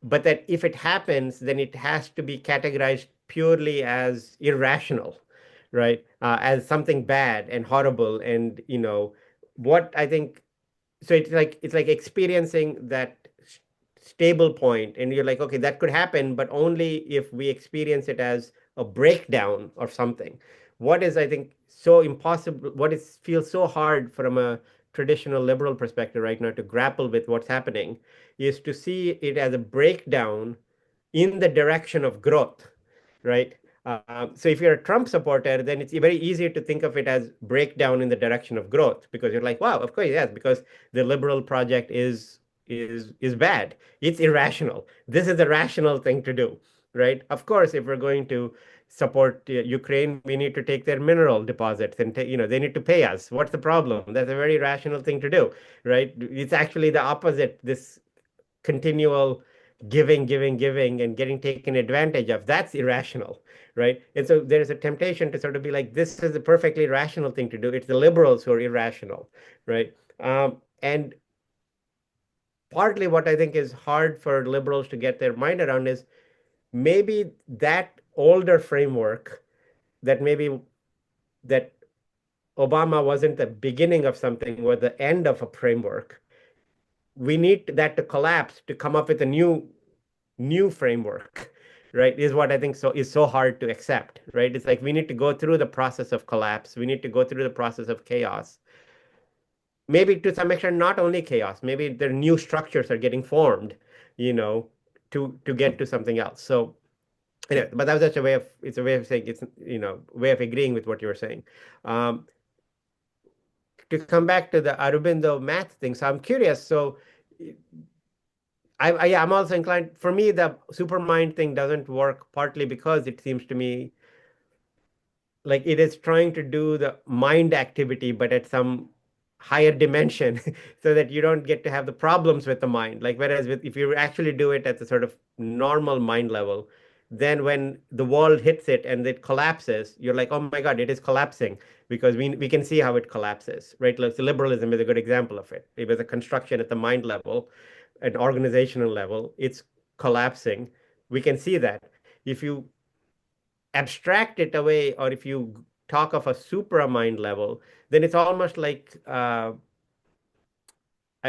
if it happens, then it has to be categorized purely as irrational, right? As something bad and horrible. And, what I think, so it's like experiencing that stable point, and you're like, okay, that could happen, but only if we experience it as a breakdown or something. What is, I think, so impossible, what is feels so hard from a traditional liberal perspective right now to grapple with what's happening is to see it as a breakdown in the direction of growth, right? So if you're a Trump supporter, then it's very easy to think of it as breakdown in the direction of growth because you're like, wow, of course, yes, because the liberal project is bad. It's irrational. This is a rational thing to do, right? Of course, if we're going to support Ukraine, we need to take their mineral deposits and they need to pay us. What's the problem? That's a very rational thing to do, right? It's actually the opposite. This continual giving, giving, giving, and getting taken advantage of. That's irrational, right? And so there's a temptation to sort of be like, this is a perfectly rational thing to do. It's the liberals who are irrational, right? And partly what I think is hard for liberals to get their mind around is maybe that older framework that maybe that Obama wasn't the beginning of something or the end of a framework. We need that to collapse to come up with a new framework, right? Is what I think is so hard to accept, right? It's like we need to go through the process of collapse. We need to go through the process of chaos. Maybe to some extent, not only chaos, maybe the new structures are getting formed, you know, to get to something else. So anyway, but that was just a way of it's a way of saying it's way of agreeing with what you were saying. Um, to come back to the Aurobindo math thing, so I'm curious. So yeah, I'm also inclined. For me, the supermind thing doesn't work partly because it seems to me like it is trying to do the mind activity, but at some higher dimension, so that you don't get to have the problems with the mind. Like whereas if you actually do it at the sort of normal mind level, then when the world hits it and it collapses, you're like, oh my God, it is collapsing because we can see how it collapses, right? Like, so liberalism is a good example of it. It was a construction at the mind level, an organizational level. It's collapsing. We can see that. If you abstract it away, or if you talk of a supramind level, then it's almost like, I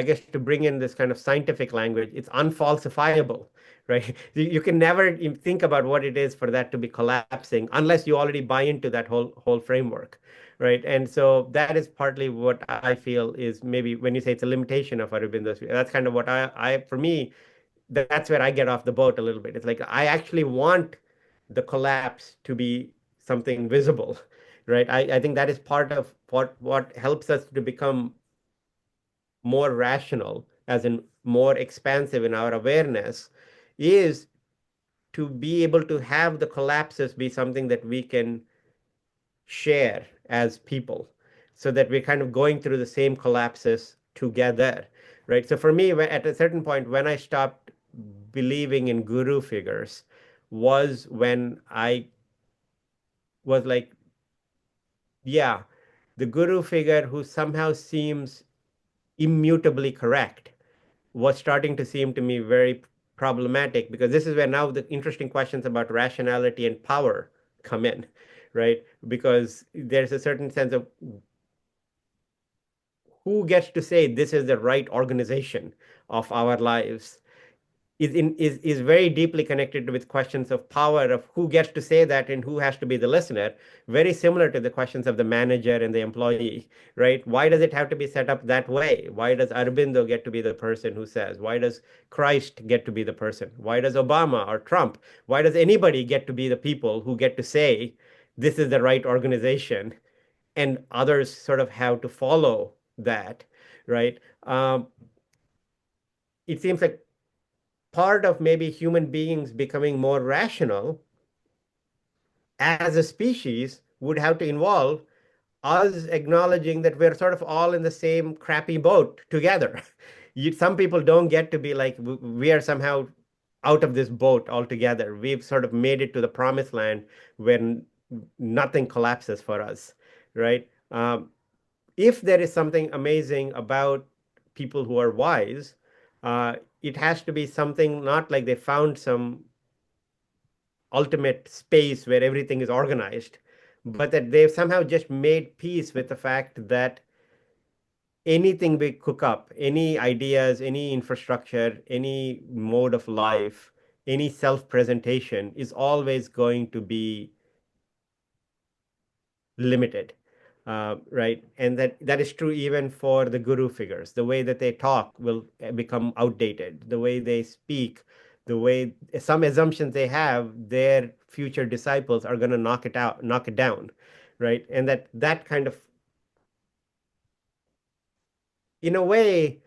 guess to bring in this kind of scientific language, it's unfalsifiable, right? You can never even think about what it is for that to be collapsing unless you already buy into that whole framework, right? And so that is partly what I feel is maybe when you say it's a limitation of Aurobindo's view, that's kind of what I for me, that's where I get off the boat a little bit. It's like I actually want the collapse to be something visible, right? I think that is part of what helps us to become more rational, as in more expansive in our awareness, is to be able to have the collapses be something that we can share as people, so that we're kind of going through the same collapses together, right? So for me, at a certain point, when I stopped believing in guru figures, was when I was like, yeah, the guru figure who somehow seems immutably correct was starting to seem to me very problematic, because this is where now the interesting questions about rationality and power come in, right? Because there's a certain sense of who gets to say this is the right organization of our lives is very deeply connected with questions of power, of who gets to say that and who has to be the listener, very similar to the questions of the manager and the employee, right? Why does it have to be set up that way? Why does Aurobindo get to be the person who says? Why does Christ get to be the person? Why does Obama or Trump? Why does anybody get to be the people who get to say this is the right organization, and others sort of have to follow that, right? It seems like part of maybe human beings becoming more rational as a species would have to involve us acknowledging that we're sort of all in the same crappy boat together. Some people don't get to be like, we are somehow out of this boat altogether. We've sort of made it to the promised land when nothing collapses for us, right? If there is something amazing about people who are wise, it has to be something not like they found some ultimate space where everything is organized, but that they've somehow just made peace with the fact that anything we cook up, any ideas, any infrastructure, any mode of life, any self-presentation is always going to be limited, right? And that is true even for the guru figures. The way that they talk will become outdated. The way they speak, the way some assumptions they have, their future disciples are going to knock it down, right? And that kind of, in a way,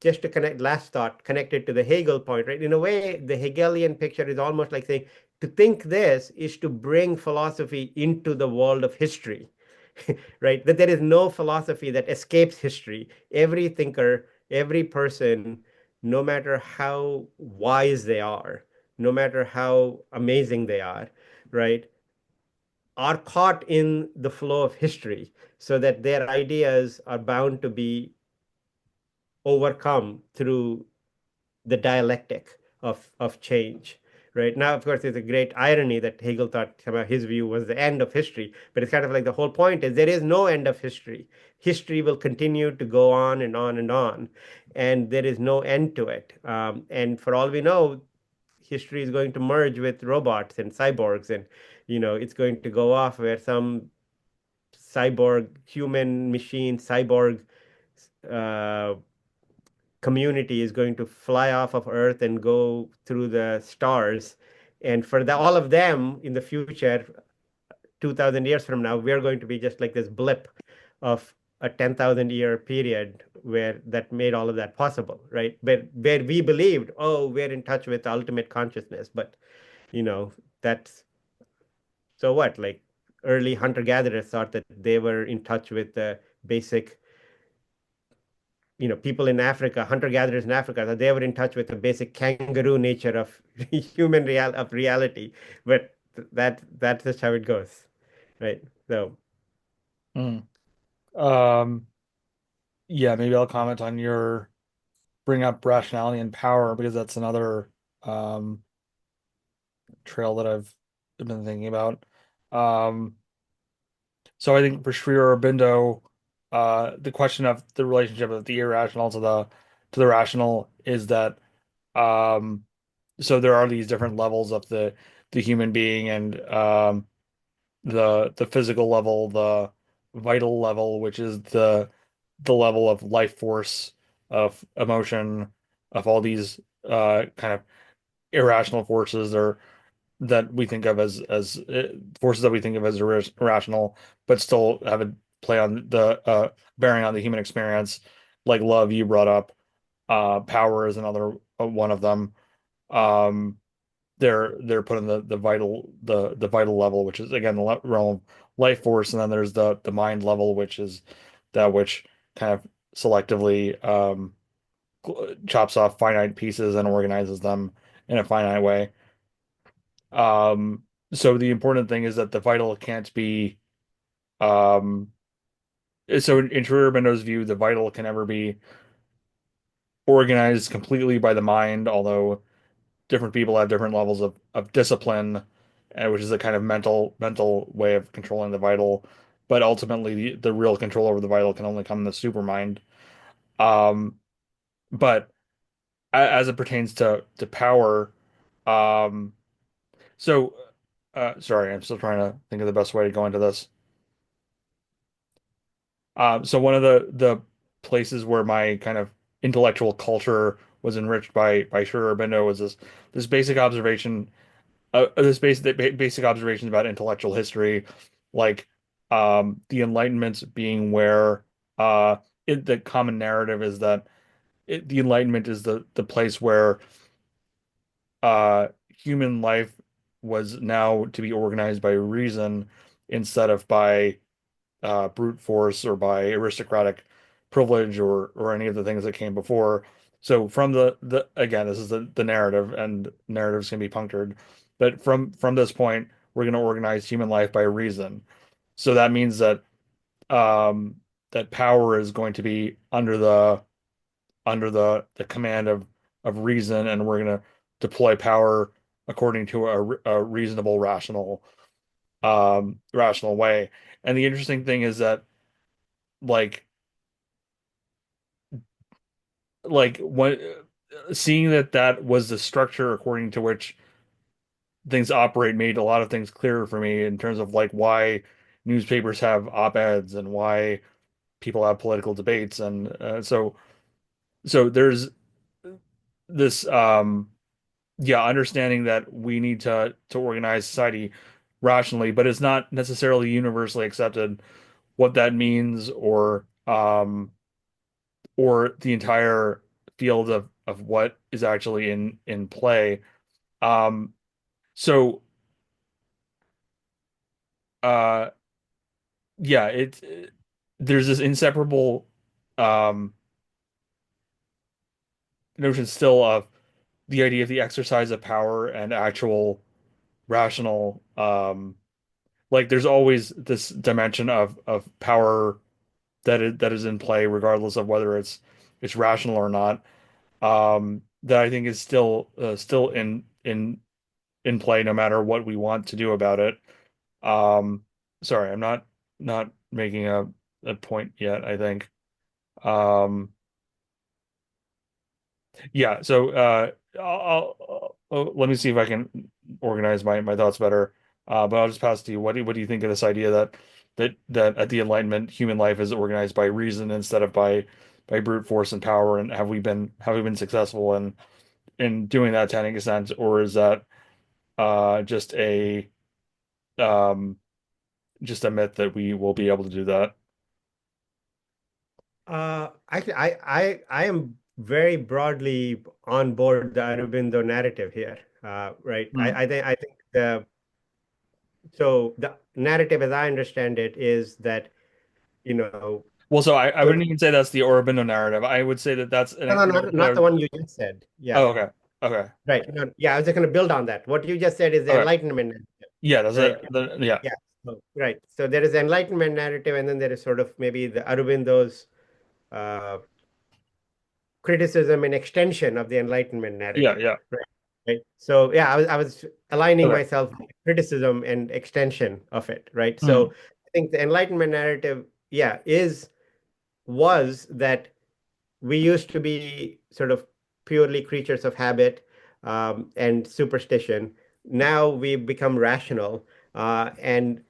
just to connect last thought connected to the Hegel point, right? In a way, the Hegelian picture is almost like saying to think this is to bring philosophy into the world of history, right? That there is no philosophy that escapes history. Every thinker, every person, no matter how wise they are, no matter how amazing they right, are caught in the flow of history, so that their ideas are bound to be overcome through the dialectic of change. Right now, of course, there's a great irony that Hegel thought somehow his view was the end of history, but it's kind of like the whole point is there is no end of history. History will continue to go on and on and on, and there is no end to it. And for all we know, history is going to merge with robots and cyborgs, and it's going to go off where some cyborg, human machine cyborg uh, community is going to fly off of Earth and go through the stars. And for all of them in the future, 2000 years from now, we're going to be just like this blip of a 10,000-year period where that made all of that possible, right? But where we believed, oh, we're in touch with ultimate consciousness. But, you know, that's so what? Like early hunter-gatherers thought that they were in touch with the basic people in Africa, hunter-gatherers in Africa, that they were in touch with the basic kangaroo nature of reality. But that's just how it goes, right? So, Mm. Um, yeah, maybe I'll comment on your bring up rationality and power because that's another um trail that I've been thinking about. Um, so I think for Sri Aurobindo, the question of the relationship of the irrational to the rational is that um, so there are these different levels of the human being and the physical level, the vital level, which is the level of life force, of emotion, of all these kind of irrational forces or that we think of as forces that we think of as irrational, but still have a play on the bearing on the human experience, like love you brought up. Power is another one of them. Um, they're put in the vital level, which is again the realm of life force, and then there's the mind level, which is that which kind of selectively chops off finite pieces and organizes them in a finite way. So the important thing is that the vital can't be um, so in Aurobindo view, the vital can never be organized completely by the mind, although different people have different levels of discipline, which is a kind of mental way of controlling the vital. But ultimately, the real control over the vital can only come in the supermind. Um, but as it pertains to power, um, so sorry, I'm still trying to think of the best way to go into this. So one of the places where my kind of intellectual culture was enriched by Sri Aurobindo was this basic observation, basic observations about intellectual history, like the Enlightenment being where uh, the common narrative is that the Enlightenment is the place where human life was now to be organized by reason instead of by brute force or by aristocratic privilege or any of the things that came before. So from the again, this is the narrative, and narratives can be punctured, but from this point, we're going to organize human life by reason. So that means that um, that power is going to be under the command of reason, and we're going to deploy power according to a reasonable, rational way. And the interesting thing is that like what seeing that was the structure according to which things operate made a lot of things clearer for me in terms of like why newspapers have op-eds and why people have political debates and so there's this yeah, understanding that we need to organize society rationally, but it's not necessarily universally accepted what that means or the entire field of what is actually in play. Um, so uh, yeah, there's this inseparable um, notion still of the idea of the exercise of power and actual rational like there's always this dimension of power that is in play regardless of whether it's rational or not that I think is still in play no matter what we want to do about it. Um, sorry, I'm not making a point yet, I think. Yeah, so let me see if I can organize my thoughts better. But I'll just pass to you. What do you think of this idea that at the Enlightenment, human life is organized by reason instead of by brute force and power? And have we been successful in doing that to any extent, or is that just um just a myth that we will be able to do that? I am very broadly on board the Aurobindo narrative here. Right. Hmm. I think the narrative as I understand it is that, you know, Well, so I good. wouldn't even say that's the Aurobindo narrative. I would say that that's No, no, the not the one you just said. Yeah. oh, okay. Okay. Right. No, yeah, I was just going to build on that. What you just said is the Okay. Enlightenment narrative, Yeah, that's right? yeah. Yeah. So, right. So there is the Enlightenment narrative, and then there is sort of maybe the Aurobindo's uh, criticism and extension of the Enlightenment Yeah, narrative. yeah. Right. Right. So yeah, I was aligning Okay. myself with criticism and extension of it. Right. Hmm. So I think the Enlightenment narrative, yeah, was that we used to be sort of purely creatures of habit and superstition. Now we become rational, and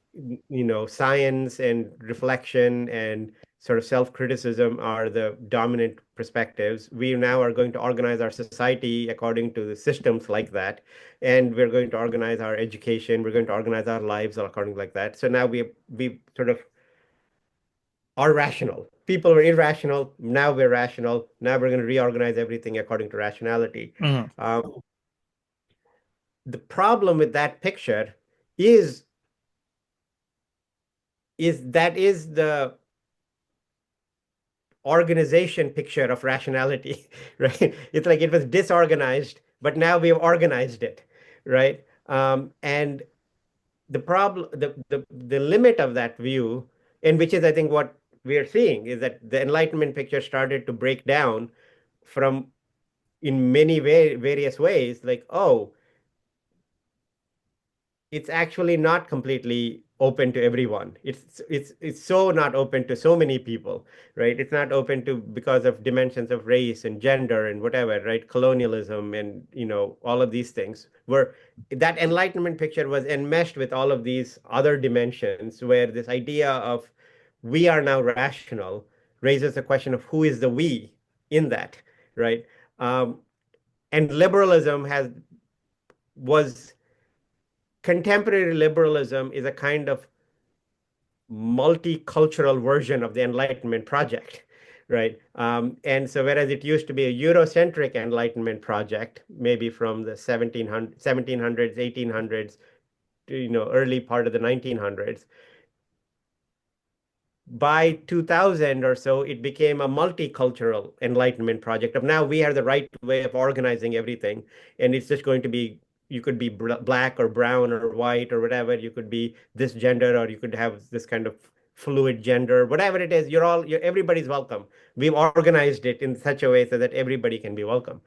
science and reflection and sort of self-criticism are the dominant perspectives. We now are going to organize our society according to the systems like that, and we're going to organize our education. We're going to organize our lives according like that. So now we sort of are rational. People were irrational. Now we're rational. Now we're going to reorganize everything according to rationality. Hmm. Um, The problem with that picture is that is the organization picture of rationality, right? It's like it was disorganized, but now we have organized it, right? And the problem, the limit of that view, and which is, I think, what we are seeing, is that the Enlightenment picture started to break down from in many various ways, like, oh, it's actually not completely open to everyone. It's so not open to so many people, right? It's not open to because of dimensions of race and gender and whatever, right? Colonialism and all of these things. Where that Enlightenment picture was enmeshed with all of these other dimensions, where this idea of we are now rational raises the question of who is the we in that, right? Um, and liberalism has was contemporary liberalism is a kind of multicultural version of the Enlightenment project, right? And so, whereas it used to be a Eurocentric Enlightenment project, maybe from the 1700s, 1800s, to, early part of the 1900s, by 2000 or so, it became a multicultural enlightenment project of now we have the right way of organizing everything. And it's just going to be, you could be black or brown or white or whatever. You could be this gender, or you could have this kind of fluid gender, whatever it is, everybody's welcome. We've organized it in such a way so that everybody can be welcome.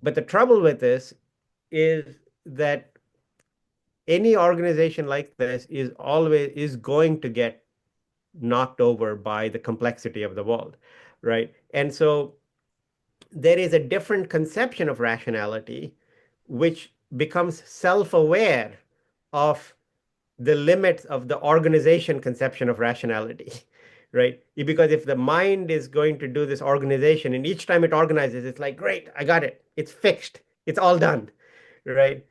But the trouble with this is that any organization like this is going to get knocked over by the complexity of the world, right? And so there is a different conception of rationality, which becomes self-aware of the limits of the organization conception of rationality, right? Because if the mind is going to do this organization, and each time it organizes, it's like, great, I got it. It's fixed. It's all done, right?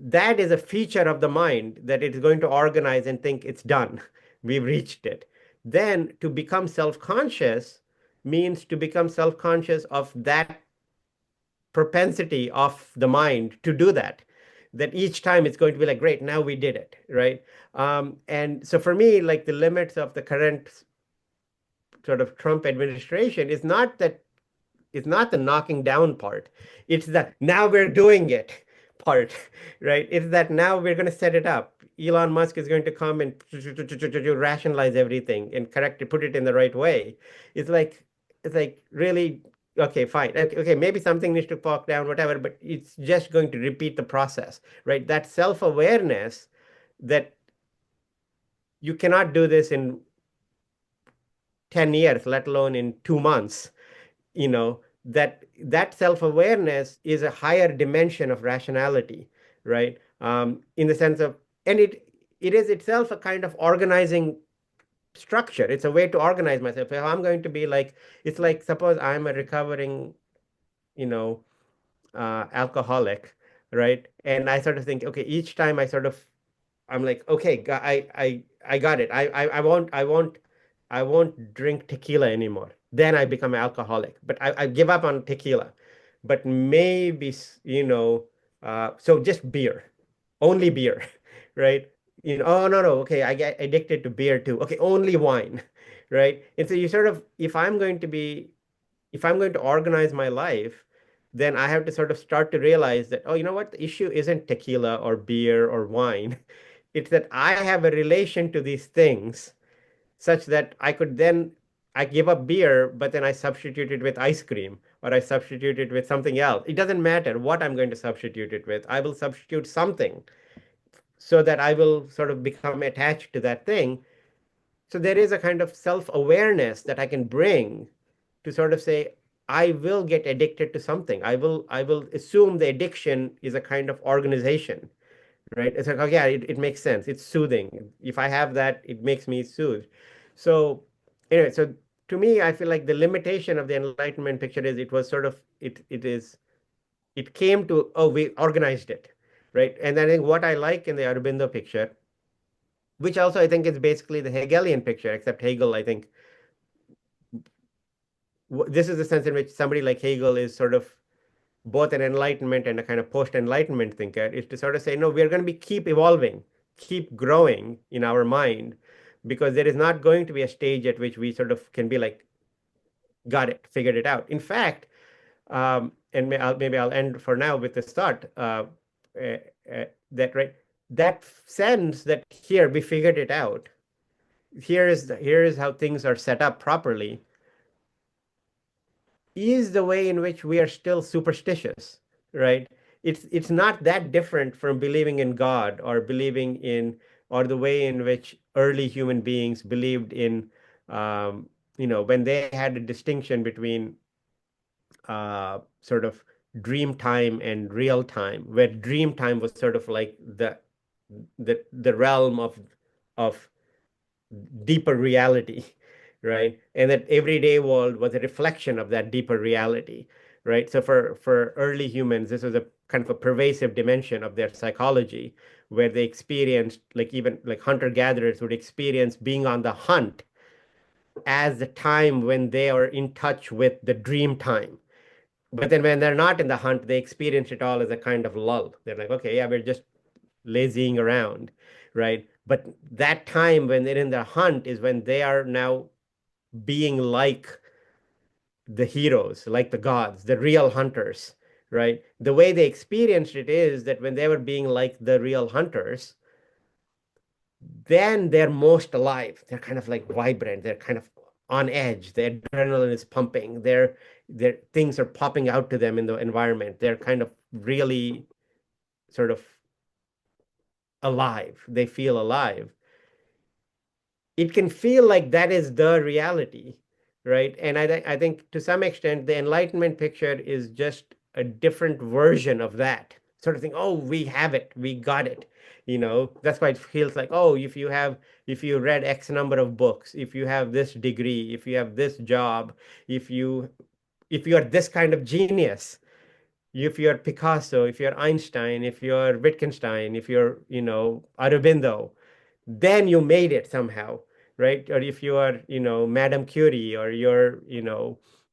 That is a feature of the mind that it is going to organize and think it's done. We've reached it. Then to become self-conscious means to become self-conscious of that propensity of the mind to do that. That each time it's going to be like, great, now we did it, right? And so for me, like the limits of the current sort of Trump administration is not that it's not the knocking down part. It's the now we're doing it part, right? It's that now we're going to set it up. Elon Musk is going to come and rationalize everything and correct it, put it in the right way. It's like really okay, fine. Okay, okay, maybe something needs to fall down, whatever, but it's just going to repeat the process, right? That self-awareness that you cannot do this in 10 years, let alone in 2 months, that self-awareness is a higher dimension of rationality, right? In the sense of, and it is itself a kind of organizing structure. It's a way to organize myself. If I'm going to be like, it's like suppose I'm a recovering, you know, alcoholic, right? And I sort of think, okay, each time I'm like, okay, I got it. I won't drink tequila anymore. Then I become an alcoholic. But I give up on tequila. But maybe, so just beer, only beer, right? Oh no, no, okay, I get addicted to beer too. Okay, only wine, right? And so you sort of, if I'm going to organize my life, then I have to sort of start to realize that, oh, you know what? The issue isn't tequila or beer or wine. It's that I have a relation to these things such that I give up beer, but then I substitute it with ice cream or I substitute it with something else. It doesn't matter what I'm going to substitute it with. I will substitute something so that I will sort of become attached to that thing. So there is a kind of self-awareness that I can bring to sort of say, I will get addicted to something. I will assume the addiction is a kind of organization, right? It's like, oh yeah, it makes sense. It's soothing. If I have that, it makes me soothed. So anyway, so to me, I feel like the limitation of the Enlightenment picture is it was sort of it came to, oh, we organized it, right? And I think what I like in the Aurobindo picture, which also I think is basically the Hegelian picture, except Hegel, I think this is the sense in which somebody like Hegel is sort of both an enlightenment and a kind of post-enlightenment thinker, is to sort of say, no, we're going to be keep evolving, keep growing in our mind, because there is not going to be a stage at which we sort of can be like, got it, figured it out. In fact, and maybe I'll end for now with this thought, uh, that right, that sense that here we figured it out. Here is how things are set up properly, is the way in which we are still superstitious, right? It's not that different from believing in God or believing in, or the way in which early human beings believed in, when they had a distinction between sort of dream time and real time, where dream time was sort of like the realm of deeper reality, right? And that everyday world was a reflection of that deeper reality, right? So for early humans, this was a kind of a pervasive dimension of their psychology, where they experienced, like even like hunter-gatherers would experience being on the hunt as the time when they are in touch with the dream time. But then when they're not in the hunt, they experience it all as a kind of lull. They're like, okay, yeah, we're just lazying around, right? But that time when they're in the hunt is when they are now being like the heroes, like the gods, the real hunters, right? The way they experienced it is that when they were being like the real hunters, then they're most alive. They're kind of like vibrant. They're kind of on edge. Their adrenaline is pumping. Their things are popping out to them in the environment. They're kind of really sort of alive. They feel alive. It can feel like that is the reality, right? And I think to some extent, the Enlightenment picture is just a different version of that sort of thing. Oh, we have it, we got it. That's why it feels like, oh, if you read X number of books, if you have this degree, if you have this job, if you if you are this kind of genius, if you're Picasso, if you're Einstein, if you're Wittgenstein, if you're, Aurobindo, then you made it somehow, right? Or if you are, Madame Curie, or you're,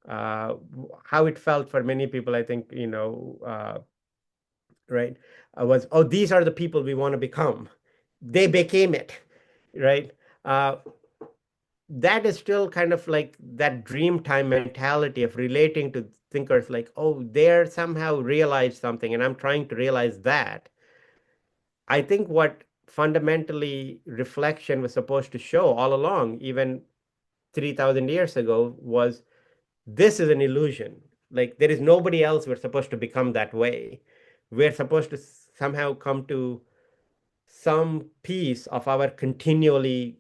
uh, how it felt for many people, I think, right, was, oh, these are the people we want to become. They became it, right? Uh, that is still kind of like that dream time mentality of relating to thinkers like, oh, they're somehow realized something, and I'm trying to realize that. I think what fundamentally reflection was supposed to show all along, even 3,000 years ago, was this is an illusion. Like there is nobody else we're supposed to become that way. We're supposed to somehow come to some piece of our continually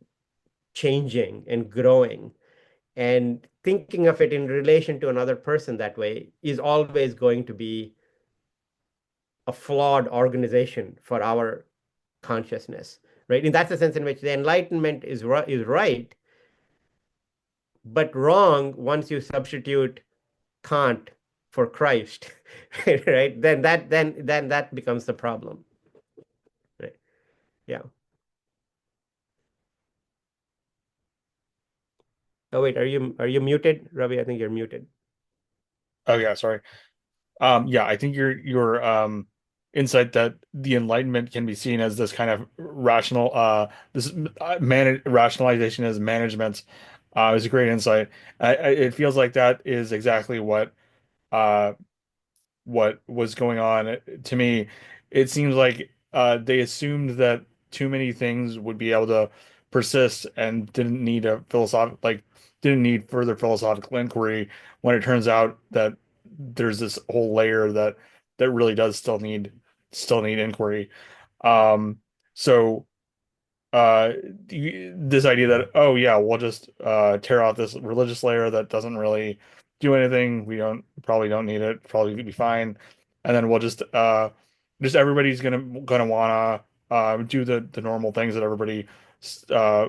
changing and growing. And thinking of it in relation to another person that way is always going to be a flawed organization for our consciousness, right? And that's the sense in which the Enlightenment is right, but wrong once you substitute Kant for Christ, right? Then that becomes the problem, right? Yeah. Oh wait, are you muted, Ravi? I think you're muted. Oh yeah, sorry. Yeah, I think your insight that the Enlightenment can be seen as this kind of this rationalization as management is a great insight. It feels like that is exactly uh what was going on to me. It seems like they assumed that too many things would be able to persist and didn't need further philosophical inquiry when it turns out that there's this whole layer that really does still need inquiry. Um, so uh this idea that, oh yeah, we'll just tear out this religious layer that doesn't really do anything, we don't probably don't need it, probably be fine, and then we'll just everybody's gonna wanna do the normal things that everybody uh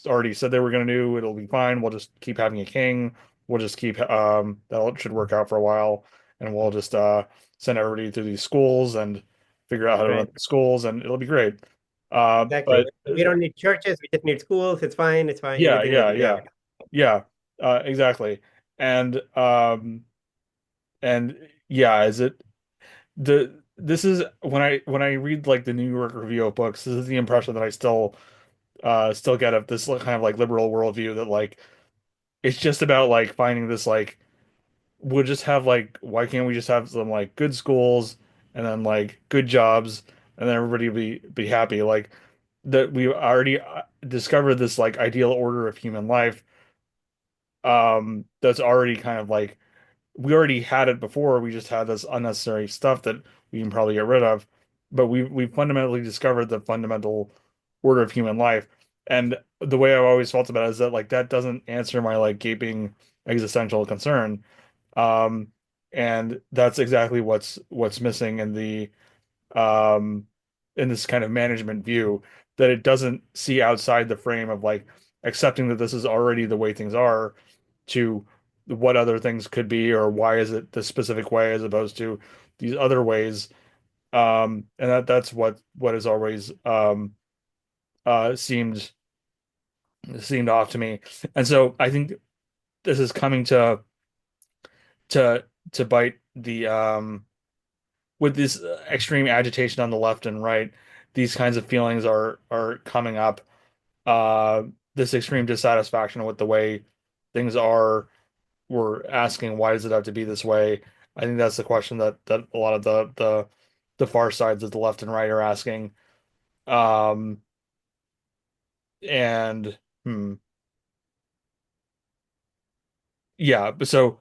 already said they were gonna do. It'll be fine, we'll just keep having a king, we'll just keep that should work out for a while, and we'll just send everybody through these schools and figure out how to run Right. the schools, and it'll be great. Exactly. But We don't need churches. We just need schools. It's fine. It's fine. yeah, Everything will yeah, be, yeah. yeah, yeah, exactly. And and yeah, is it? this is when I read like the New York Review of Books, this is the impression that I still get of this kind of like liberal worldview that like it's just about like finding this like we'll just have like why can't we just have some like good schools and then like good jobs and then everybody be happy like that we already discovered this like ideal order of human life that's already kind of like we already had it before. We just had this unnecessary stuff that we can probably get rid of. But we fundamentally discovered the fundamental order of human life. And the way I've always felt about it is that like that doesn't answer my like gaping existential concern. Um, and that's exactly what's missing um in this kind of management view, that it doesn't see outside the frame of like accepting that this is already the way things are to what other things could be or why is it this specific way as opposed to these other ways. And that's what has always seemed off to me. And so I think this is coming to to bite the with this extreme agitation on the left and right. These kinds of feelings are coming up. Uh, this extreme dissatisfaction with the way things are. We're asking why does it have to be this way? I think that's the question that a lot of the far sides of the left and right are asking. Um, and yeah, but so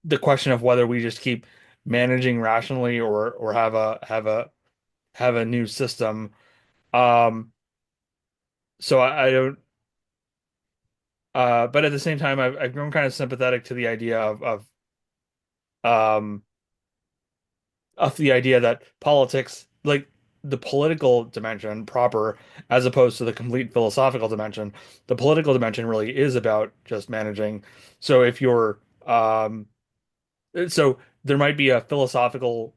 the question of whether we just keep managing rationally or have a new system. Um, so I don't. But at the same time, I've grown kind of sympathetic to the idea um of the idea that politics, like the political dimension proper, as opposed to the complete philosophical dimension, the political dimension really is about just managing. So if you're so there might be a philosophical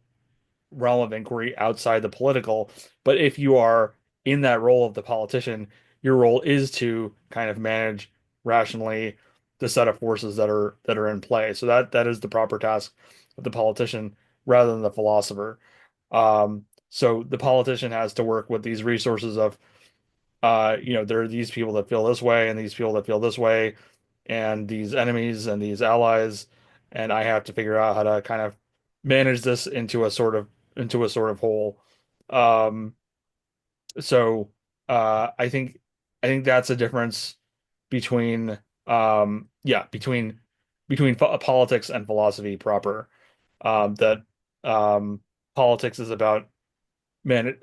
realm of inquiry outside the political, but if you are in that role of the politician, your role is to kind of manage rationally the set of forces that are in play. So that is the proper task of the politician rather than the philosopher. So the politician has to work with these resources of there are these people that feel this way and these people that feel this way, and these enemies and these allies, and I have to figure out how to kind of manage this into a sort of whole. Um, so I think that's a difference between between politics and philosophy proper. That politics is about man,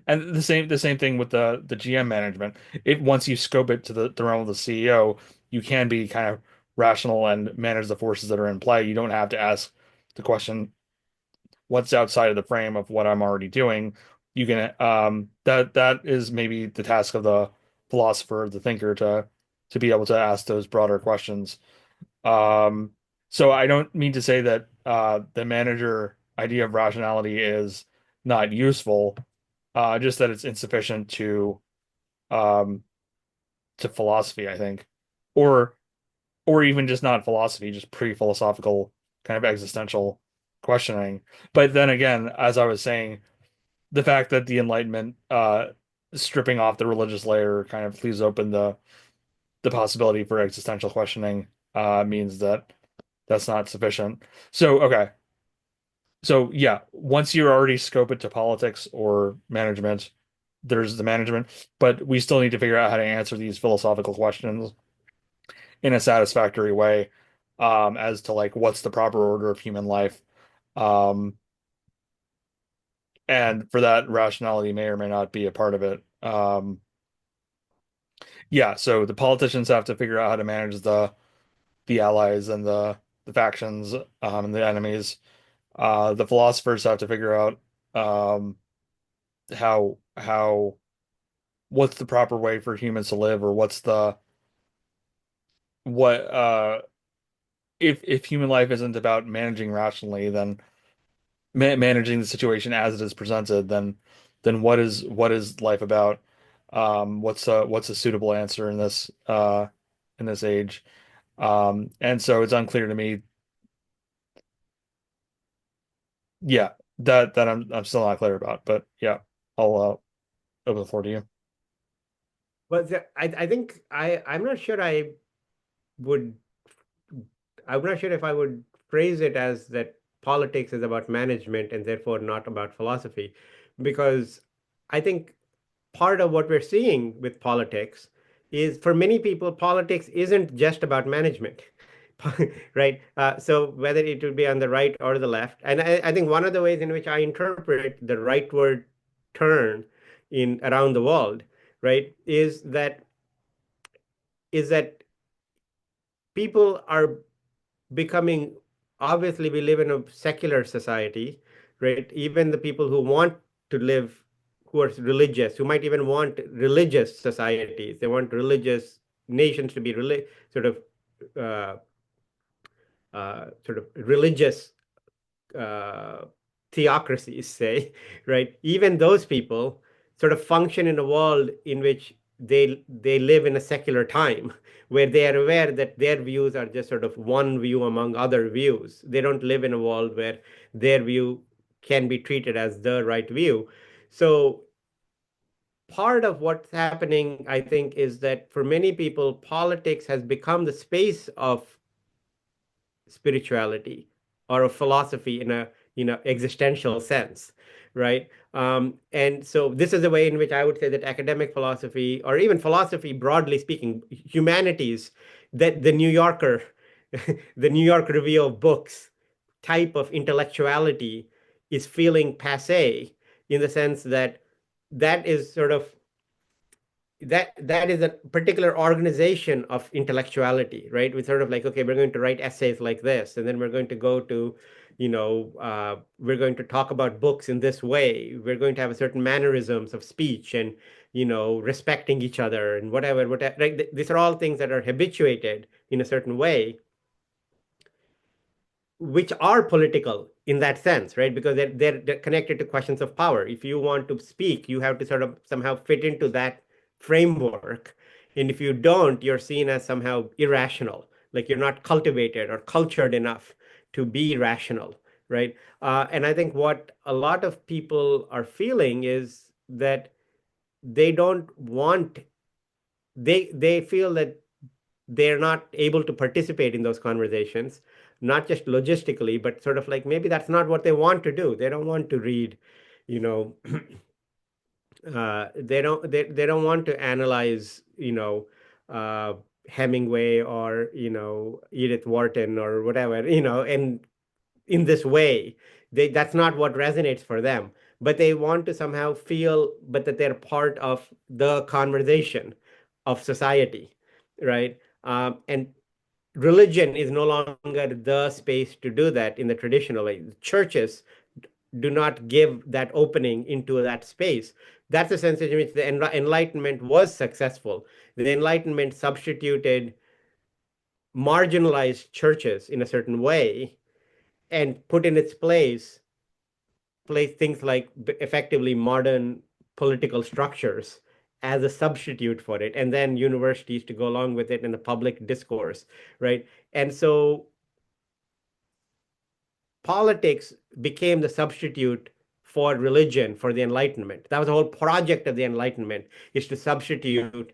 and the same thing with the GM management. It once you scope it to the realm of the CEO, you can be kind of rational and manage the forces that are in play. You don't have to ask the question, what's outside of the frame of what I'm already doing. You can that is maybe the task of the philosopher, the thinker, to be able to ask those broader questions. Um, so I don't mean to say that the manager idea of rationality is not useful, just that it's insufficient um, to philosophy, I think, or or even just not philosophy, just pre-philosophical kind of existential questioning. But then again, as I was saying, the fact that the Enlightenment stripping off the religious layer kind of leaves open the possibility for existential questioning means that that's not sufficient. So, okay. So, yeah, once you already scope it to politics or management, there's the management, but we still need to figure out how to answer these philosophical questions in a satisfactory way, as to like what's the proper order of human life. Um, and for that, rationality may or may not be a part of it. Yeah, so the politicians have to figure out how to manage the allies and the factions and the enemies. The philosophers have to figure out um, how what's the proper way for humans to live, or what's the what if human life isn't about managing rationally, then managing the situation as it is presented, then what is life about? What's a suitable answer in this age? And so it's unclear to me. Yeah. that I'm still not clear about, but yeah, I'll open the floor to you. But I think would I'm not sure if I would phrase it as that politics is about management and therefore not about philosophy, because I think part of what we're seeing with politics is for many people, politics isn't just about management, right? So whether it would be on the right or the left, and I think one of the ways in which I interpret the rightward turn in around the world, right, is that people are becoming, obviously we live in a secular society, right? Even the people who want to live, who are religious, who might even want religious societies, they want religious nations to be sort of sort of religious uh, theocracies, say, right? Even those people sort of function in a world in which they live in a secular time where they are aware that their views are just sort of one view among other views. They don't live in a world where their view can be treated as the right view. So part of what's happening, I think, is that for many people, politics has become the space of spirituality or a philosophy in a existential sense, right? And so this is a way in which I would say that academic philosophy, or even philosophy broadly speaking, humanities, that the New Yorker, the New York Review of Books type of intellectuality is feeling passe, in the sense that that is sort of that is a particular organization of intellectuality, right? We sort of like, okay, we're going to write essays like this, and then we're going to go to, we're going to talk about books in this way. We're going to have a certain mannerisms of speech and, respecting each other and whatever. Right? These are all things that are habituated in a certain way, which are political in that sense, right? Because they're connected to questions of power. If you want to speak, you have to sort of somehow fit into that framework. And if you don't, you're seen as somehow irrational, like you're not cultivated or cultured enough to be rational, right? And I think what a lot of people are feeling is that they don't want, they feel that they're not able to participate in those conversations, not just logistically, but sort of like maybe that's not what they want to do. They don't want to read, you know, they don't want to analyze, uh, Hemingway or Edith Wharton or whatever, and in this way. That's not what resonates for them, but they want to somehow feel, but that they're part of the conversation of society, right? And religion is no longer the space to do that in the traditional way. Churches do not give that opening into that space. That's the sense in which the Enlightenment was successful. The Enlightenment substituted marginalized churches in a certain way and put in its place things like effectively modern political structures as a substitute for it, and then universities to go along with it in the public discourse, right? And so politics became the substitute for religion for the Enlightenment. That was the whole project of the Enlightenment, is to substitute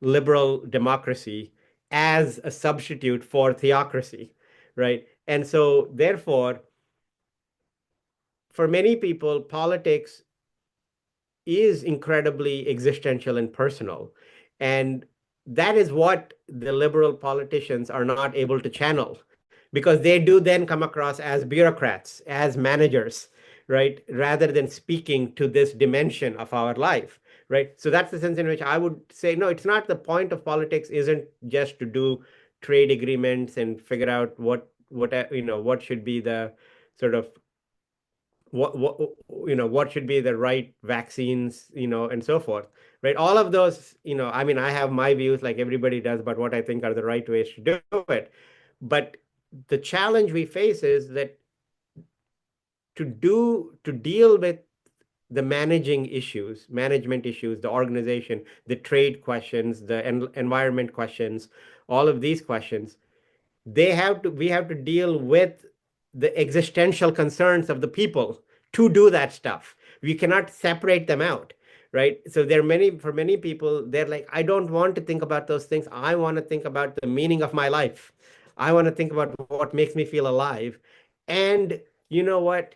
liberal democracy as a substitute for theocracy, right? And so therefore, for many people, politics is incredibly existential and personal. And that is what the liberal politicians are not able to channel, because they do then come across as bureaucrats, as managers, right? Rather than speaking to this dimension of our life, right? So that's the sense in which I would say, no, it's not, the point of politics isn't just to do trade agreements and figure out what should be the sort of what what should be the right vaccines, and so forth, right? All of those, I mean, I have my views like everybody does about what I think are the right ways to do it, but the challenge we face is that to deal with the management issues, the organization, the trade questions, the environment questions, all of these questions, we have to deal with the existential concerns of the people to do that stuff. We cannot separate them out, right? So there are many, for many people, they're like, I don't want to think about those things. I want to think about the meaning of my life. I want to think about what makes me feel alive. And you know what?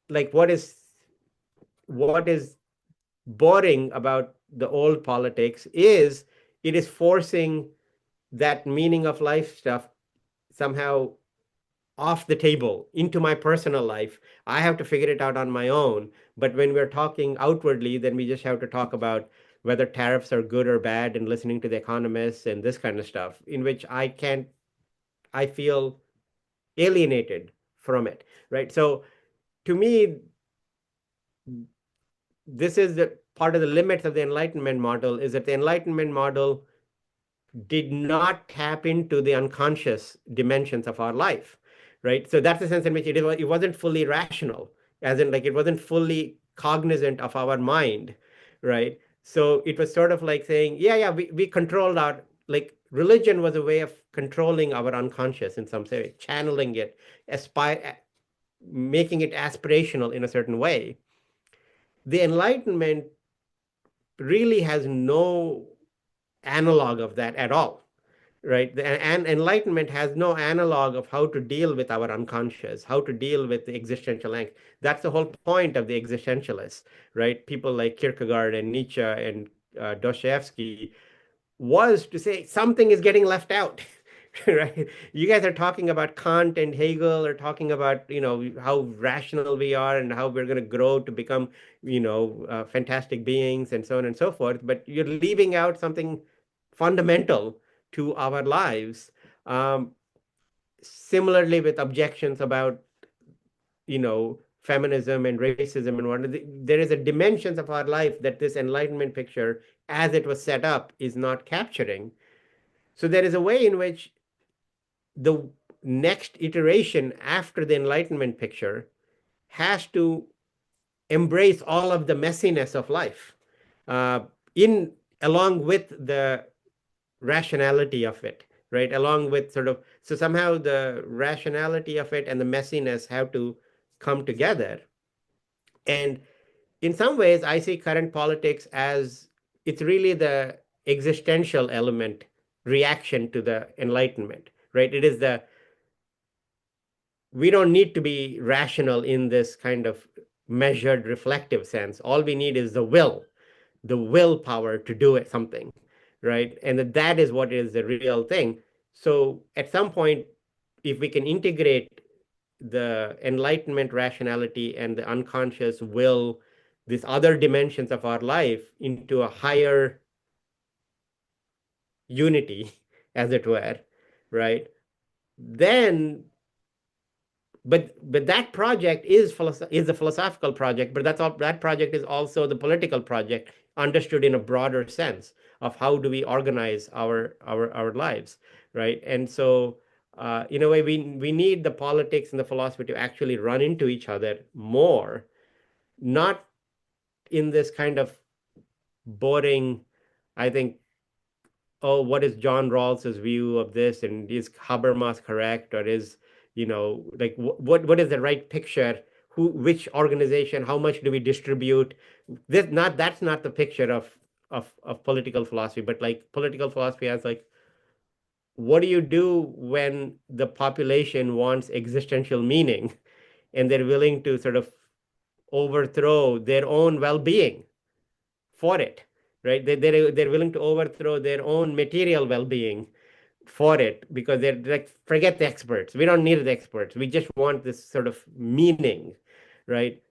Like, what is boring about the old politics is it is forcing that meaning of life stuff somehow off the table into my personal life. I have to figure it out on my own. But when we're talking outwardly, then we just have to talk about whether tariffs are good or bad and listening to the economists and this kind of stuff, in which I can't, I feel alienated from it, right? So to me, this is the part of the limits of the Enlightenment model is that the Enlightenment model did not tap into the unconscious dimensions of our life, right? So that's the sense in which it wasn't fully rational, as in like it wasn't fully cognizant of our mind, right? So it was sort of like saying, yeah, we controlled our, like religion was a way of controlling our unconscious in some way, channeling it, aspire, making it aspirational in a certain way. The Enlightenment really has no analog of that at all, right? And enlightenment has no analog of how to deal with our unconscious, how to deal with the existential angst. That's the whole point of the existentialists, right? People like Kierkegaard and Nietzsche and Dostoevsky was to say something is getting left out. Right? You guys are talking about Kant and Hegel, are talking about, how rational we are and how we're going to grow to become, fantastic beings and so on and so forth. But you're leaving out something fundamental to our lives. Um, Similarly, with objections about, feminism and racism and whatnot, there is a dimensions of our life that this Enlightenment picture, as it was set up, is not capturing. So there is a way in which the next iteration after the Enlightenment picture has to embrace all of the messiness of life, uh, in along with the rationality of it, right? Along with sort of, so somehow the rationality of it and the messiness have to come together. And in some ways, I see current politics as it's really the existential element reaction to the Enlightenment, right? It is the we don't need to be rational in this kind of measured reflective sense. All we need is the willpower to do it something, right? And that is what is the real thing. So at some point, if we can integrate the Enlightenment rationality and the unconscious will, these other dimensions of our life into a higher unity, as it were, right? Then but that project is a philosophical project, but that project is also the political project understood in a broader sense of how do we organize our lives, right? And so in a way we need the politics and the philosophy to actually run into each other more, not in this kind of boring, I think, oh, what is John Rawls's view of this, and is Habermas correct, or is, like what is the right picture? Which organization? How much do we distribute? That's not the picture of political philosophy, but like political philosophy as like, what do you do when the population wants existential meaning and they're willing to sort of overthrow their own well-being for it, right? They're willing to overthrow their own material well-being for it because they're like, forget the experts. We don't need the experts. We just want this sort of meaning, right?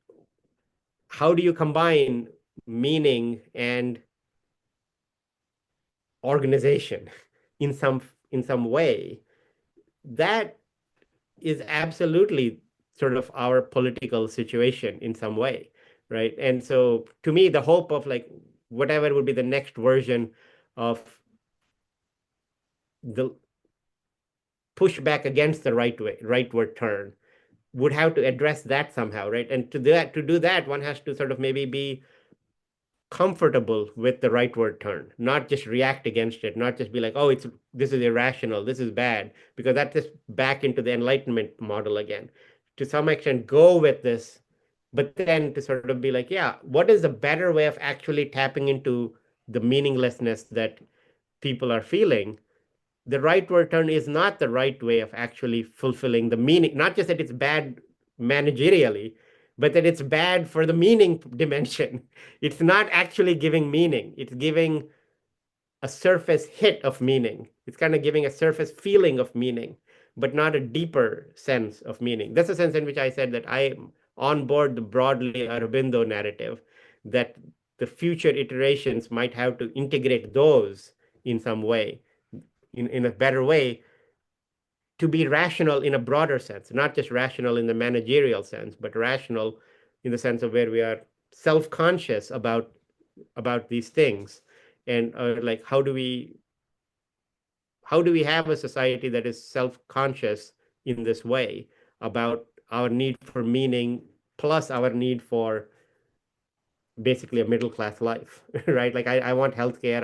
How do you combine meaning and organization in some way? That is absolutely sort of our political situation in some way, right? And so to me, the hope of like whatever would be the next version of the pushback against the rightward turn would have to address that somehow, right? And to do that, one has to sort of maybe be comfortable with the rightward turn, not just react against it, not just be like, oh, this is irrational, this is bad, because that's just back into the Enlightenment model again. To some extent, go with this But then to sort of be like, yeah, what is a better way of actually tapping into the meaninglessness that people are feeling? The rightward turn is not the right way of actually fulfilling the meaning. Not just that it's bad managerially, but that it's bad for the meaning dimension. It's not actually giving meaning. It's giving a surface hit of meaning. It's kind of giving a surface feeling of meaning, but not a deeper sense of meaning. That's the sense in which I said that I am on board the broadly Aurobindo narrative, that the future iterations might have to integrate those in some way, in a better way, to be rational in a broader sense, not just rational in the managerial sense, but rational in the sense of where we are self-conscious about these things, and like how do we have a society that is self-conscious in this way about our need for meaning plus our need for basically a middle class life, right? Like I want healthcare.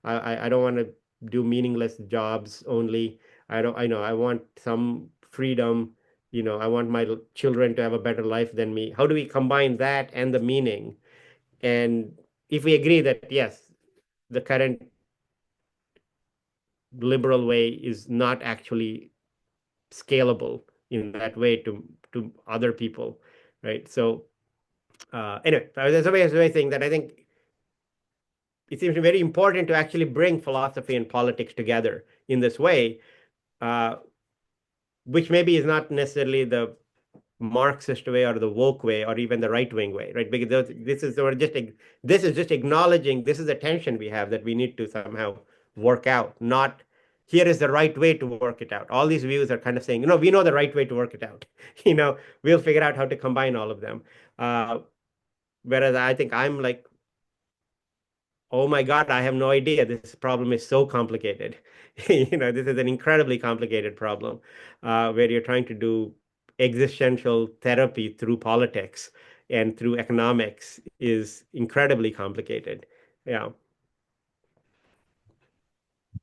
I don't want to do meaningless jobs only. I want some freedom. I want my children to have a better life than me. How do we combine that and the meaning? And if we agree that yes, the current liberal way is not actually scalable in that way to other people, right? So anyway, there's a way saying that I think it seems very important to actually bring philosophy and politics together in this way, uh, which maybe is not necessarily the Marxist way or the woke way or even the right wing way, right? Because this is just acknowledging this is a tension we have that we need to somehow work out. Not here is the right way to work it out. All these views are kind of saying, we know the right way to work it out. We'll figure out how to combine all of them. Whereas I think I'm like, oh my God, I have no idea. This problem is so complicated. This is an incredibly complicated problem where you're trying to do existential therapy through politics and through economics is incredibly complicated. Yeah.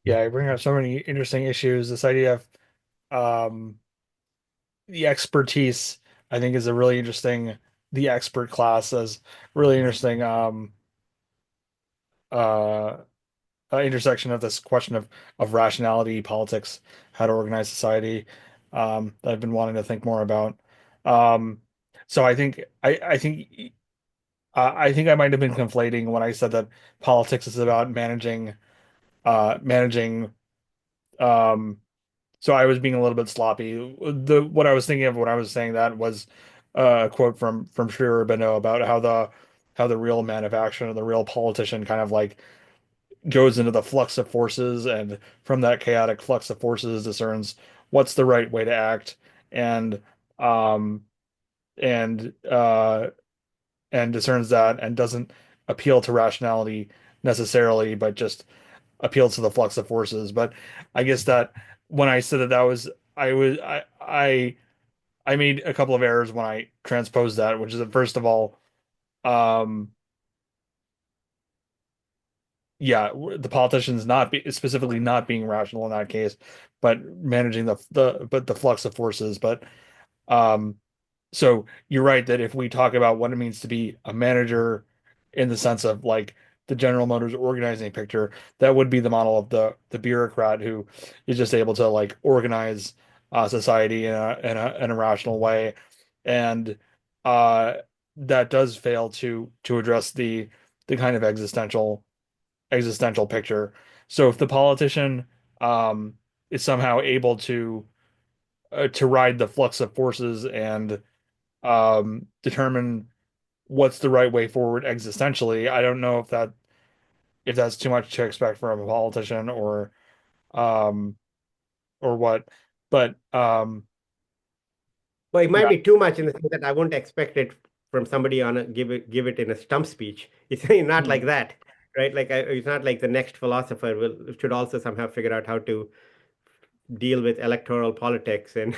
Yeah, I bring up so many interesting issues. This idea of um, the expertise, I think, is a really interesting. The expert class is really interesting. Uh, intersection of this question of rationality, politics, how to organize society, that I've been wanting to think more about. Um, so I think I might have been conflating when I said that politics is about managing. Um, so I was being a little bit sloppy. The What I was thinking of when I was saying that was a quote from Sri Aurobindo about how the real man of action or the real politician kind of like goes into the flux of forces, and from that chaotic flux of forces discerns what's the right way to act, and um and uh and discerns that and doesn't appeal to rationality necessarily, but just appeals to the flux of forces. But I guess that when I said that was I was I made a couple of errors when I transposed that, which is that first of all, um yeah, the politicians not specifically not being rational in that case, but managing the flux of forces. But um, so you're right that if we talk about what it means to be a manager in the sense of like the General Motors organizing picture, that would be the model of the bureaucrat who is just able to like organize society in a rational way, and uh, that does fail to address the kind of existential picture. So if the politician is somehow able to ride the flux of forces and determine what's the right way forward existentially, I don't know if that's too much to expect from a politician um or what. But Well, it might yeah. be too much in the sense that I wouldn't expect it from somebody on give it in a stump speech. It's not like Mhm. that, right? Like it's not like the next philosopher will should also somehow figure out how to deal with electoral politics and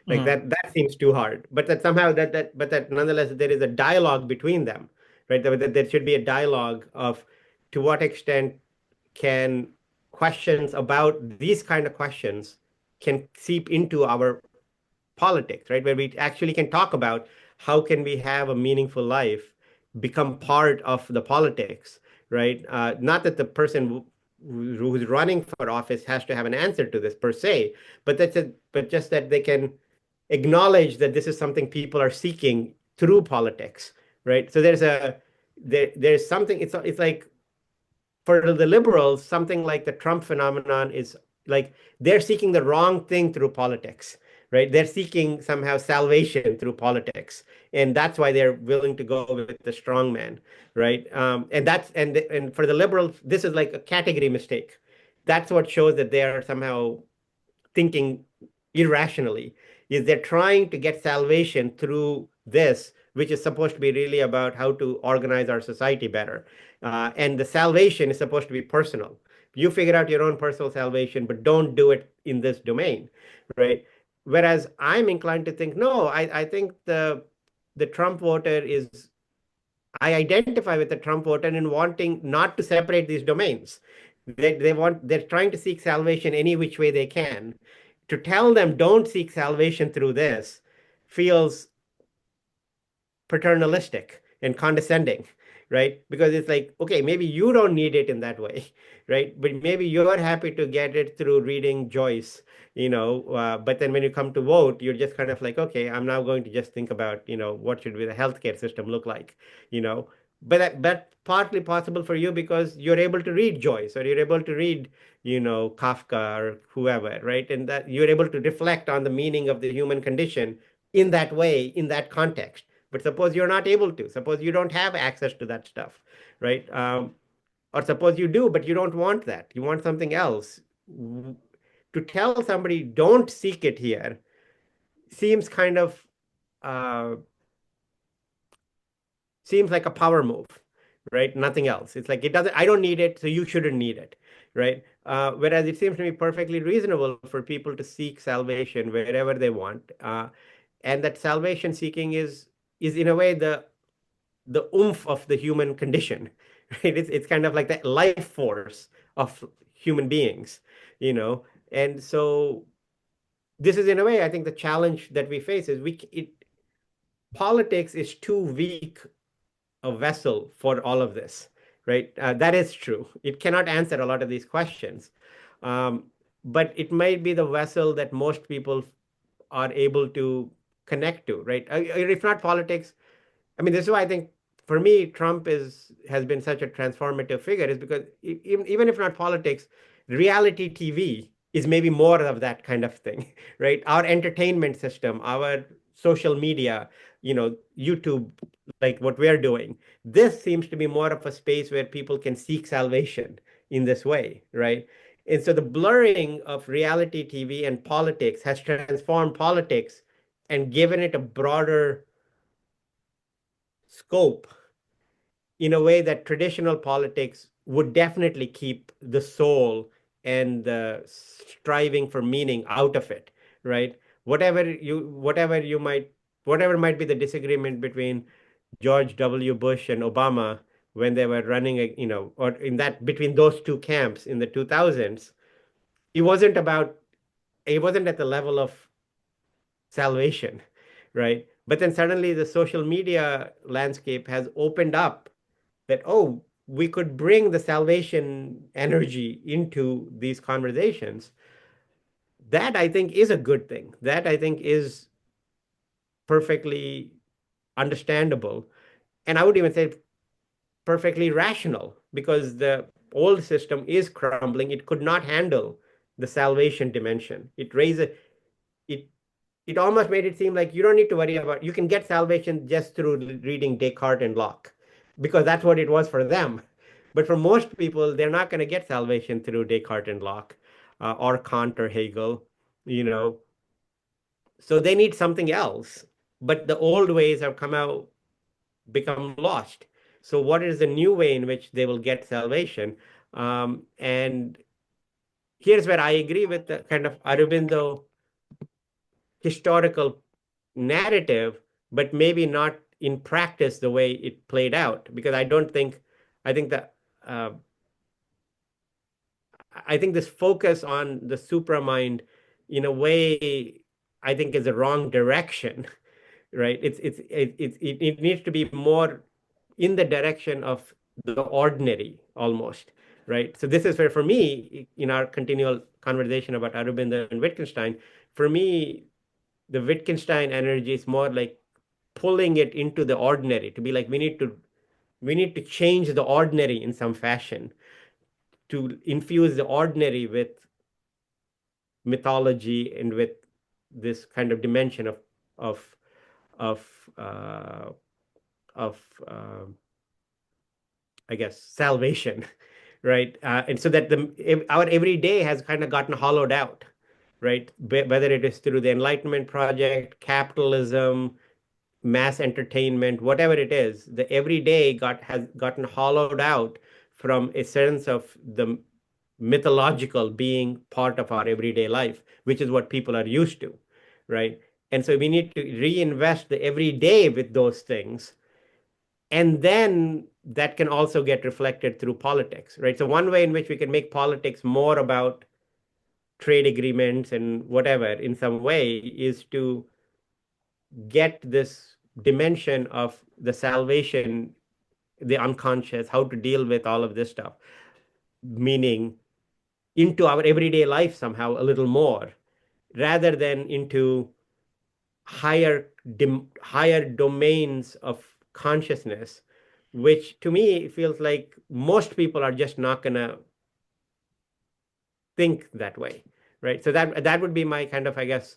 like Mhm. that seems too hard, but that somehow that nonetheless there is a dialogue between them, right? That there should be a dialogue of to what extent can questions about these kind of questions can seep into our politics, right? Where we actually can talk about how can we have a meaningful life become part of the politics, right? Not that the person who's running for office has to have an answer to this per se, but just that they can acknowledge that this is something people are seeking through politics, right? So there's something. It's like for the liberals, something like the Trump phenomenon is like they're seeking the wrong thing through politics, right? They're seeking somehow salvation through politics, and that's why they're willing to go with the strong man, right? And for the liberals, this is like a category mistake. That's what shows that they are somehow thinking irrationally, is they're trying to get salvation through this, which is supposed to be really about how to organize our society better. And the salvation is supposed to be personal. You figure out your own personal salvation, but don't do it in this domain, right? Whereas I'm inclined to think, no, I think the Trump voter is I identify with the Trump voter in wanting not to separate these domains. They're trying to seek salvation any which way they can. To tell them don't seek salvation through this feels paternalistic and condescending, right? Because it's like, okay, maybe you don't need it in that way, right? But maybe you're happy to get it through reading Joyce, but then when you come to vote, you're just kind of like, okay, I'm now going to just think about, what should be the healthcare system look like, you know. But partly possible for you because you're able to read Joyce or you're able to read, Kafka or whoever, right? And that you're able to reflect on the meaning of the human condition in that way, in that context. But suppose you're not able to. Suppose you don't have access to that stuff, right? Or suppose you do, but you don't want that. You want something else. To tell somebody don't seek it here seems kind of uh, seems like a power move, right? Nothing else. It's like it doesn't. I don't need it, so you shouldn't need it, right? Whereas it seems to me perfectly reasonable for people to seek salvation wherever they want, and that salvation seeking is in a way the oomph of the human condition, right? It's kind of like the life force of human beings, you know. And so this is in a way, I think the challenge that we face is politics is too weak a vessel for all of this, right? That is true. It cannot answer a lot of these questions, um, but it might be the vessel that most people are able to connect to, right? If not politics, I mean, this is why I think for me, Trump has been such a transformative figure, is because even if not politics, reality TV is maybe more of that kind of thing, right? Our entertainment system, our social media, YouTube, like what we're doing, this seems to be more of a space where people can seek salvation in this way, right? And so the blurring of reality TV and politics has transformed politics and given it a broader scope in a way that traditional politics would definitely keep the soul and the striving for meaning out of it, right? Whatever might be the disagreement between George W. Bush and Obama when they were running, or in that between those two camps in the 2000s, it wasn't about, it wasn't at the level of salvation, right? But then suddenly the social media landscape has opened up that, oh, we could bring the salvation energy into these conversations. That I think is a good thing. That I think is perfectly understandable. And I would even say perfectly rational because the old system is crumbling. It could not handle the salvation dimension. It it almost made it seem like you don't need to worry about, you can get salvation just through reading Descartes and Locke because that's what it was for them. But for most people, they're not going to get salvation through Descartes and Locke, or Kant or Hegel, you know. So they need something else. But the old ways have come out, become lost. So what is the new way in which they will get salvation? And here's where I agree with the kind of Aurobindo historical narrative, but maybe not in practice the way it played out. Because I think that I think this focus on the supramind, in a way, I think is the wrong direction. right? It needs to be more in the direction of the ordinary almost, right? So this is where, for me, in our continual conversation about Aurobindo and Wittgenstein, for me, the Wittgenstein energy is more like pulling it into the ordinary, to be like, we need to change the ordinary in some fashion, to infuse the ordinary with mythology and with this kind of dimension of of uh, of I guess salvation, right? And so that our everyday has kind of gotten hollowed out, right? Whether it is through the Enlightenment project, capitalism, mass entertainment, whatever it is, the everyday has gotten hollowed out from a sense of the mythological being part of our everyday life, which is what people are used to, right? And so we need to reinvest the everyday with those things. And then that can also get reflected through politics, right? So one way in which we can make politics more about trade agreements and whatever in some way is to get this dimension of the salvation, the unconscious, how to deal with all of this stuff, meaning into our everyday life somehow a little more, rather than into higher domains of consciousness, which to me feels like most people are just not gonna think that way, right? So that would be my kind of, I guess,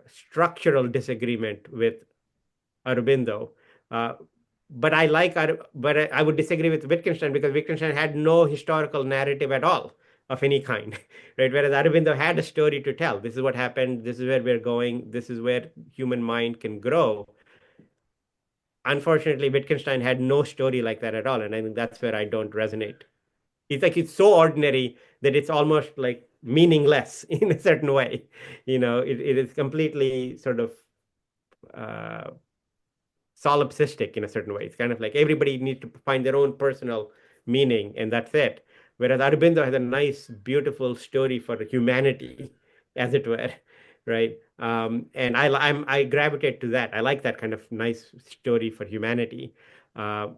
structural disagreement with Aurobindo. Uh, but I would disagree with Wittgenstein, because Wittgenstein had no historical narrative at all of any kind, right? Whereas Aurobindo had a story to tell. This is what happened. This is where we're going. This is where human mind can grow. Unfortunately, Wittgenstein had no story like that at all, and I think that's where I don't resonate. It's like it's so ordinary that it's almost like meaningless in a certain way. It is completely sort of uh, solipsistic in a certain way. It's kind of like everybody needs to find their own personal meaning, and that's it. Whereas Aurobindo has a nice, beautiful story for humanity, as it were, right? And I gravitate to that. I like that kind of nice story for humanity. Uh,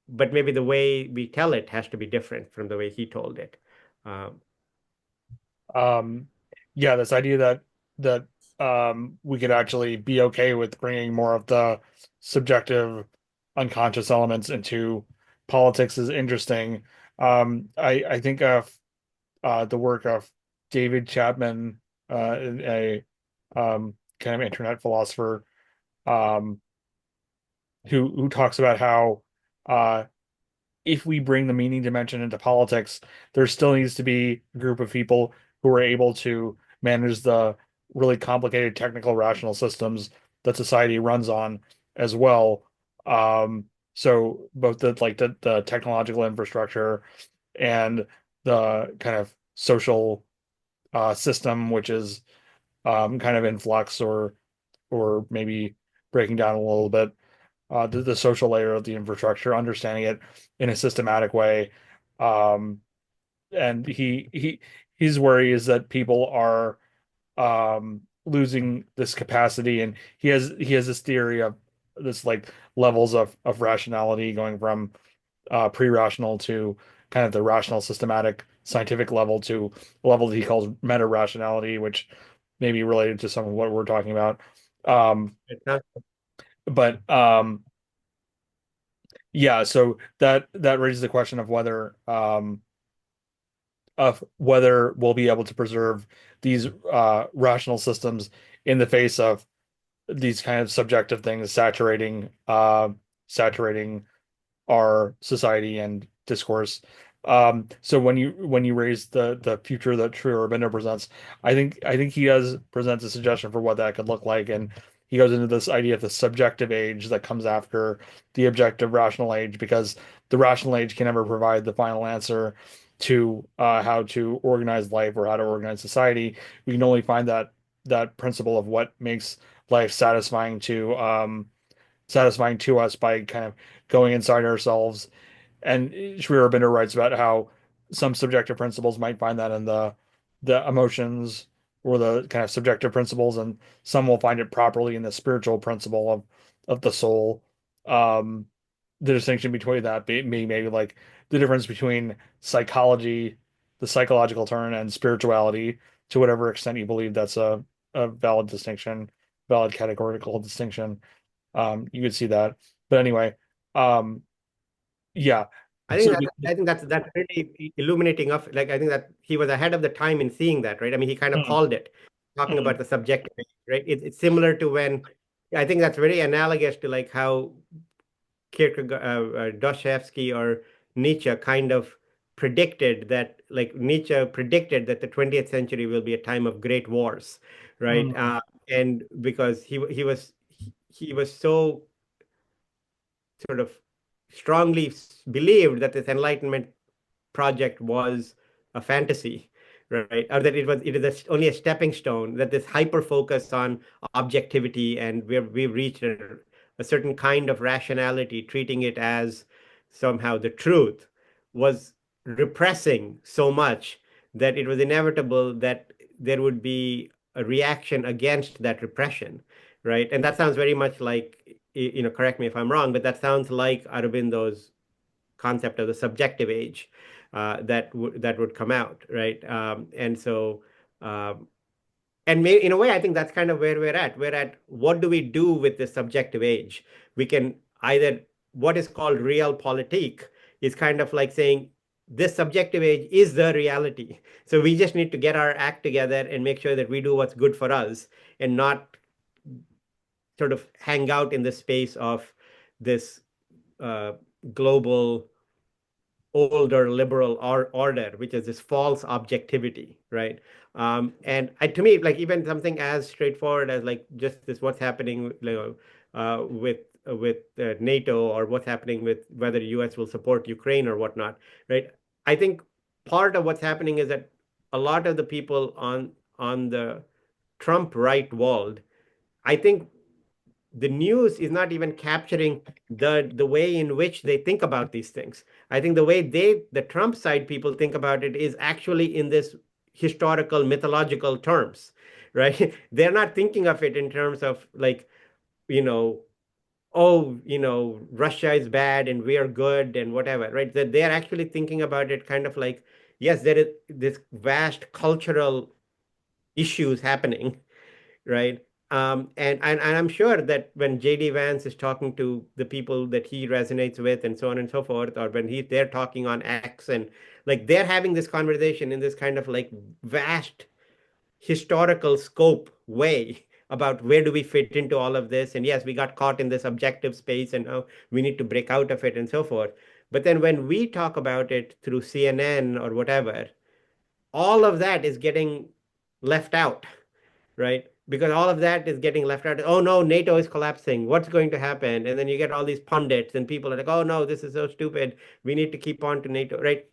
but maybe the way we tell it has to be different from the way he told it. Um, Um, yeah, this idea that we could actually be okay with bringing more of the subjective, unconscious elements into politics is interesting. I think of the work of David Chapman, a kind of internet philosopher, um, who talks about how uh, if we bring the meaning dimension into politics, there still needs to be a group of people who are able to manage the really complicated technical rational systems that society runs on as well. So both the technological infrastructure and the kind of social system, which is kind of in flux or maybe breaking down a little bit the social layer of the infrastructure, understanding it in a systematic way. Um, and his worry is that people are losing this capacity, and he has this theory of this like levels of rationality going from pre-rational to kind of the rational systematic scientific level to a level that he calls meta rationality, which may be related to some of what we're talking about. Um, it's not, but Yeah, so that raises the question of whether we'll be able to preserve these rational systems in the face of these kind of subjective things saturating our society and discourse. So when you raise the future that Sri Aurobindo presents, I think he does present a suggestion for what that could look like, and he goes into this idea of the subjective age that comes after the objective rational age, because the rational age can never provide the final answer to how to organize life or how to organize society. We can only find that principle of what makes life satisfying to us by kind of going inside ourselves. And Sri Aurobindo writes about how some subjective principles might find that in the emotions, or the kind of subjective principles, and some will find it properly in the spiritual principle of the soul. Um, the distinction between that being maybe like the difference between psychology, the psychological turn, and spirituality, to whatever extent you believe that's a valid distinction, valid categorical distinction. You could see that. But anyway, um, yeah. I think So, that I think that's really illuminating of like I think that he was ahead of the time in seeing that, right? I mean, he kind of mm, called it, talking mm, about the subjective, right? It's similar to when I think that's very analogous to like how Kierkegaard, Dostoevsky or Nietzsche kind of predicted that, like Nietzsche predicted that the 20th century will be a time of great wars, right? mm, And because he was so sort of strongly believed that this Enlightenment project was a fantasy, right? Or that it is only a stepping stone, that this hyper focus on objectivity and we've reached a certain kind of rationality, treating it as somehow the truth, was repressing so much that it was inevitable that there would be a reaction against that repression, right? And that sounds very much like, correct me if I'm wrong, but that sounds like Aurobindo's concept of the subjective age that would come out, right? And so, um, and in a way, I think that's kind of where we're at. We're at what do we do with the subjective age? We can either what is called realpolitik is kind of like saying this subjective age is the reality. So we just need to get our act together and make sure that we do what's good for us and not sort of hang out in the space of this uh, global older liberal order, which is this false objectivity, right? To me, like even something as straightforward as like just this, what's happening, with NATO, or what's happening with whether U.S. will support Ukraine or whatnot, right? I think part of what's happening is that a lot of the people on the Trump right walled, I think the news is not even capturing the way in which they think about these things. I think the way the Trump side people think about it is actually in this historical mythological terms, right? They're not thinking of it in terms of like, you know, oh, Russia is bad and we are good and whatever, right? That they're actually thinking about it kind of like, yes, there is this vast cultural issues happening, right? And I'm sure that when JD Vance is talking to the people that he resonates with and so on and so forth, or when they're talking on X and like they're having this conversation in this kind of like vast historical scope way about where do we fit into all of this. And yes, we got caught in this objective space and now we need to break out of it and so forth. But then when we talk about it through CNN or whatever, all of that is getting left out, right? Because all of that is getting left out. Oh no, NATO is collapsing. What's going to happen? And then you get all these pundits and people are like, oh no, this is so stupid. We need to keep on to NATO, right?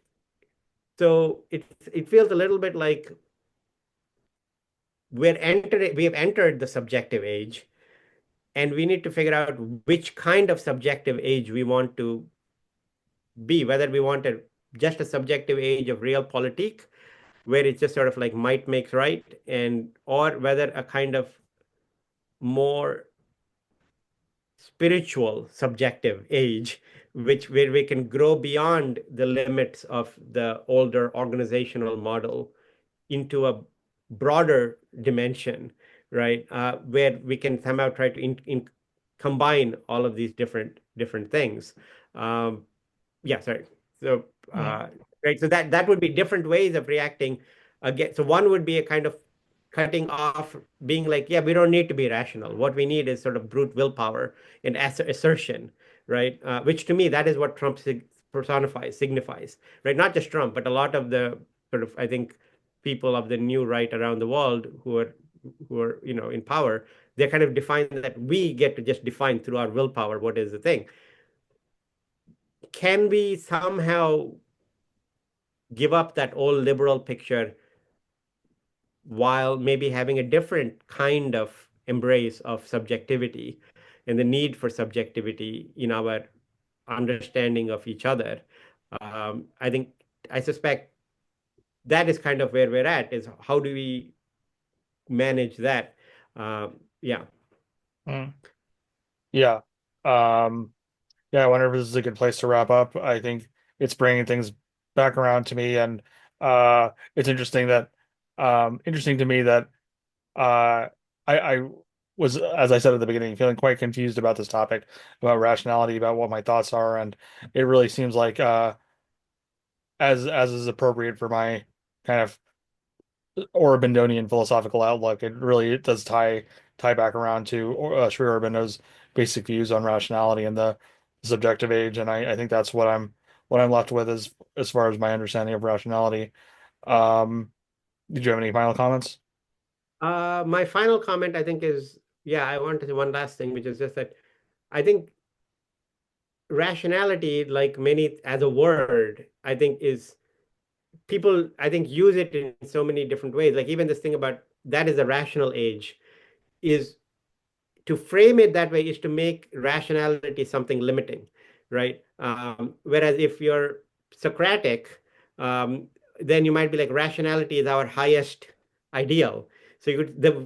So it feels a little bit like we have entered the subjective age, and we need to figure out which kind of subjective age we want to be, whether we want just a subjective age of realpolitik, where it's just sort of like might makes right, and or whether a kind of more spiritual subjective age, which where we can grow beyond the limits of the older organizational model into a broader dimension, right? Where we can somehow try to combine all of these different things. Um, yeah, sorry. So, mm, right. So that would be different ways of reacting. Again, so one would be a kind of cutting off, being like, yeah, we don't need to be rational. What we need is sort of brute willpower and assertion, right? Which to me, that is what Trump personifies, signifies, right? Not just Trump, but a lot of the sort of, I think, people of the new right around the world who are in power. They kind of define that we get to just define through our willpower what is the thing. Can we somehow give up that old liberal picture while maybe having a different kind of embrace of subjectivity and the need for subjectivity in our understanding of each other? I suspect that is kind of where we're at, is how do we manage that. Yeah. Mm. Yeah. Um, yeah, I wonder if this is a good place to wrap up. I think it's bringing things back around to me, and it's interesting to me that I was, as I said at the beginning, feeling quite confused about this topic, about rationality, about what my thoughts are, and it really seems like as is appropriate for my kind of Aurobindonian philosophical outlook, it does tie back around to Sri Aurobindo's basic views on rationality and the subjective age, and I think that's what I'm left with as far as my understanding of rationality. Um, did you have any final comments? My final comment, I think, is yeah, I want to say one last thing, which is just that I think rationality, like many as a word, I think is people, I think, use it in so many different ways. Like even this thing about that is a rational age is to frame it that way is to make rationality something limiting, right? Whereas if you're Socratic, um, then you might be like rationality is our highest ideal. So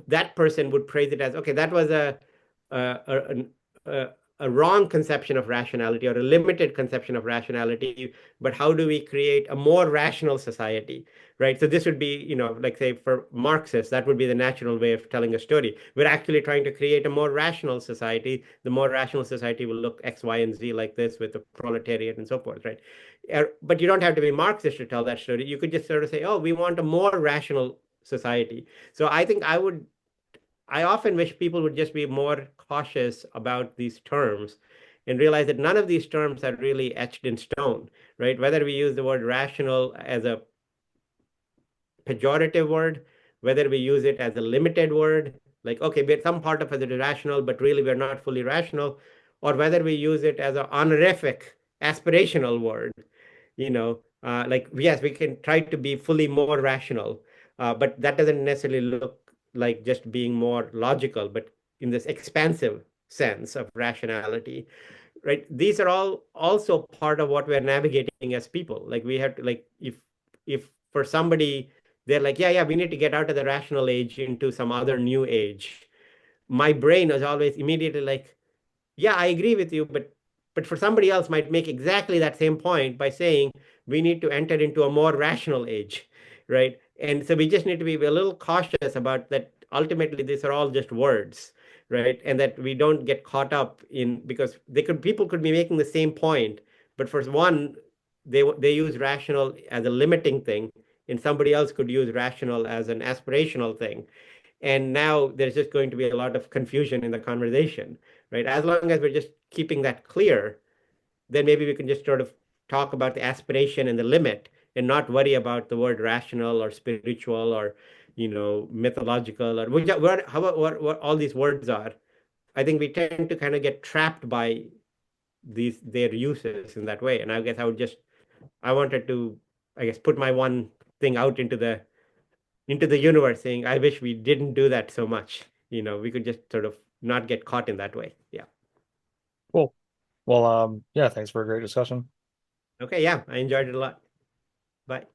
that person would praise it as okay, that was a, a, a wrong conception of rationality or a limited conception of rationality. But how do we create a more rational society, right? So this would be, like say for Marxists, that would be the natural way of telling a story. We're actually trying to create a more rational society. The more rational society will look X, Y, and Z like this with the proletariat and so forth, right? But you don't have to be Marxist to tell that story. You could just sort of say, oh, we want a more rational society. So I think I often wish people would just be more cautious about these terms and realize that none of these terms are really etched in stone, right? Whether we use the word rational as a pejorative word, whether we use it as a limited word, like, okay, we're some part of it is rational, but really we're not fully rational, or whether we use it as an honorific, aspirational word, like, yes, we can try to be fully more rational, but that doesn't necessarily look like just being more logical, but in this expansive sense of rationality, right? These are all also part of what we're navigating as people. Like we have to, like, if for somebody they're like, yeah, yeah, we need to get out of the rational age into some other new age. My brain is always immediately like, yeah, I agree with you, but for somebody else might make exactly that same point by saying we need to enter into a more rational age, right? And so we just need to be a little cautious about that. Ultimately, these are all just words, right? And that we don't get caught up in because people could be making the same point, but for one, they use rational as a limiting thing, and somebody else could use rational as an aspirational thing. And now there's just going to be a lot of confusion in the conversation, right? As long as we're just keeping that clear, then maybe we can just sort of talk about the aspiration and the limit and not worry about the word rational or spiritual or, mythological or what all these words are. I think we tend to kind of get trapped by their uses in that way. And I guess I wanted to, I guess, put my one thing out into the universe saying, I wish we didn't do that so much. We could just sort of not get caught in that way. Yeah. Cool. Well, yeah, thanks for a great discussion. Okay. Yeah. I enjoyed it a lot. Bye.